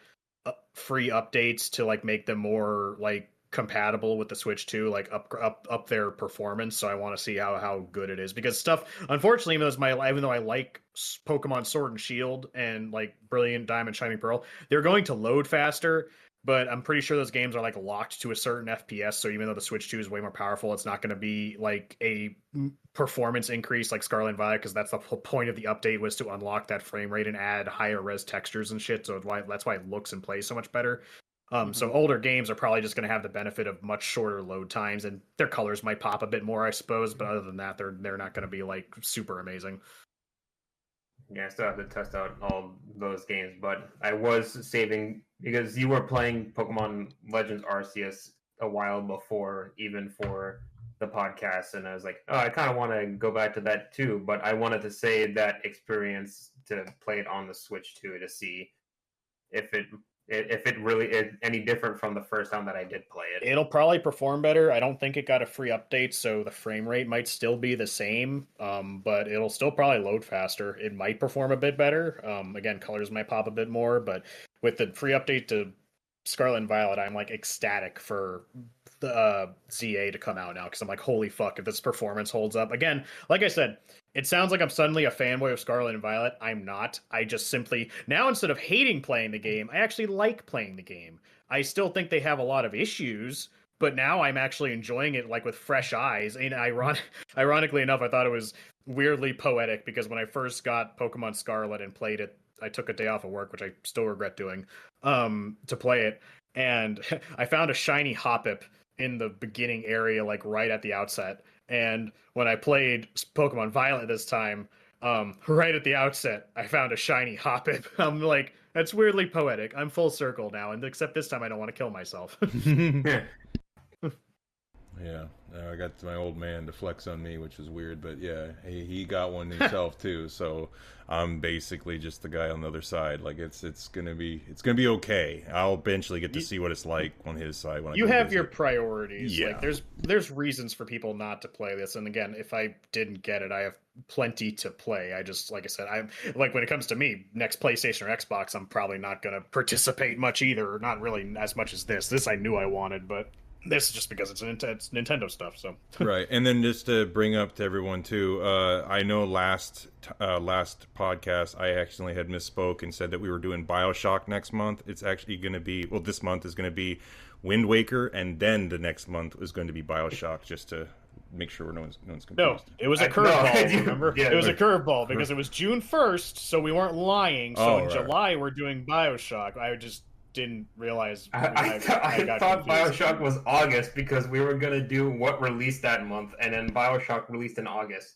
free updates to like make them more like compatible with the Switch 2, like up their performance. So I want to see how good it is, because stuff, unfortunately, even though I like Pokemon Sword and Shield and like Brilliant Diamond Shining Pearl, they're going to load faster. But I'm pretty sure those games are like locked to a certain FPS. So even though the Switch 2 is way more powerful, it's not going to be like a performance increase like Scarlet and Violet, because that's the whole point of the update, was to unlock that frame rate and add higher res textures and shit. So that's why it looks and plays so much better. So older games are probably just going to have the benefit of much shorter load times, and their colors might pop a bit more, I suppose. But other than that, they're not going to be like super amazing. Yeah, I still have to test out all those games, but I was saving because you were playing Pokemon Legends Arceus a while before, even for the podcast, and I was like, oh, I kind of want to go back to that too, but I wanted to save that experience to play it on the Switch too, to see if it really is any different from the first time that I did play it. It'll probably perform better. I don't think it got a free update, so the frame rate might still be the same, but it'll still probably load faster. It might perform a bit better. Again, colors might pop a bit more, but with the free update to Scarlet and Violet, I'm like ecstatic for the ZA to come out now, because I'm like, holy fuck, if this performance holds up. Again, like I said, it sounds like I'm suddenly a fanboy of Scarlet and Violet. I'm not. I just simply, now instead of hating playing the game, I actually like playing the game. I still think they have a lot of issues, but now I'm actually enjoying it like with fresh eyes. And ironically enough, I thought it was weirdly poetic, because when I first got Pokemon Scarlet and played it, I took a day off of work, which I still regret doing, to play it. And I found a shiny Hoppip in the beginning area, like right at the outset. And when I played Pokemon Violet this time, right at the outset, I found a shiny Hoppip. I'm like, that's weirdly poetic. I'm full circle now, and except this time I don't want to kill myself. Yeah, I got my old man to flex on me, which is weird, but yeah, he got one himself too. So I'm basically just the guy on the other side. Like it's gonna be okay. I'll eventually get to see what it's like on his side. When you have visit. Your priorities. Yeah. Like there's reasons for people not to play this. And again, if I didn't get it, I have plenty to play. I just, like I said, I'm like, when it comes to me, next PlayStation or Xbox, I'm probably not gonna participate much either, or not really as much as this. This I knew I wanted, but this is just because it's Nintendo stuff. So right, and then just to bring up to everyone too, I know last podcast I accidentally had misspoke and said that we were doing BioShock next month. It's actually going to be, well, this month is going to be Wind Waker, and then the next month is going to be BioShock, just to make sure no one's confused. No, it was a curveball. Remember, yeah, it was a curveball because it was June 1st, so we weren't lying. So in July we're doing BioShock. I just didn't realize. I thought BioShock was August, because we were gonna do what released that month, and then BioShock released in August.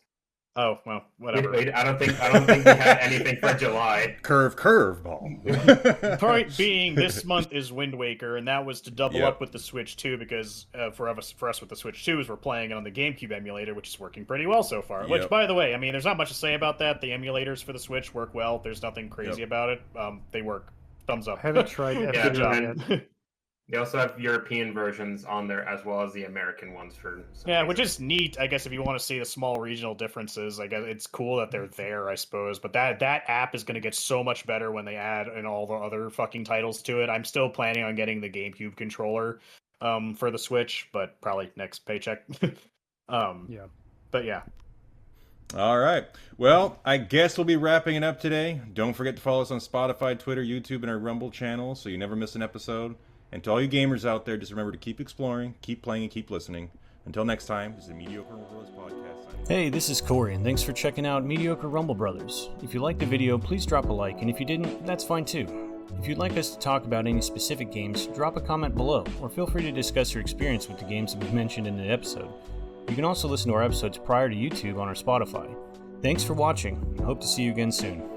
Oh well, whatever. I don't think we had anything for July. Curveball. Point being, this month is Wind Waker, and that was to double up with the Switch 2, because for us with the Switch 2 is we're playing it on the GameCube emulator, which is working pretty well so far. Which, by the way, I mean, there's not much to say about that. The emulators for the Switch work well. There's nothing crazy about it. They work. Thumbs up. I haven't tried Good job yet. They also have European versions on there, as well as the American ones for some reason. Which is neat, I guess, if you want to see the small regional differences. I guess it's cool that they're there, I suppose. But that app is going to get so much better when they add in all the other fucking titles to it. I'm still planning on getting the GameCube controller for the Switch, but probably next paycheck. But yeah. All right. Well, I guess we'll be wrapping it up today. Don't forget to follow us on Spotify, Twitter, YouTube, and our Rumble channel so you never miss an episode. And to all you gamers out there, just remember to keep exploring, keep playing, and keep listening. Until next time, this is the Mediocre Rumble Brothers podcast. Hey, this is Corey, and thanks for checking out Mediocre Rumble Brothers. If you liked the video, please drop a like, and if you didn't, that's fine too. If you'd like us to talk about any specific games, drop a comment below, or feel free to discuss your experience with the games that we've mentioned in the episode. You can also listen to our episodes prior to YouTube on our Spotify. Thanks for watching, and hope to see you again soon.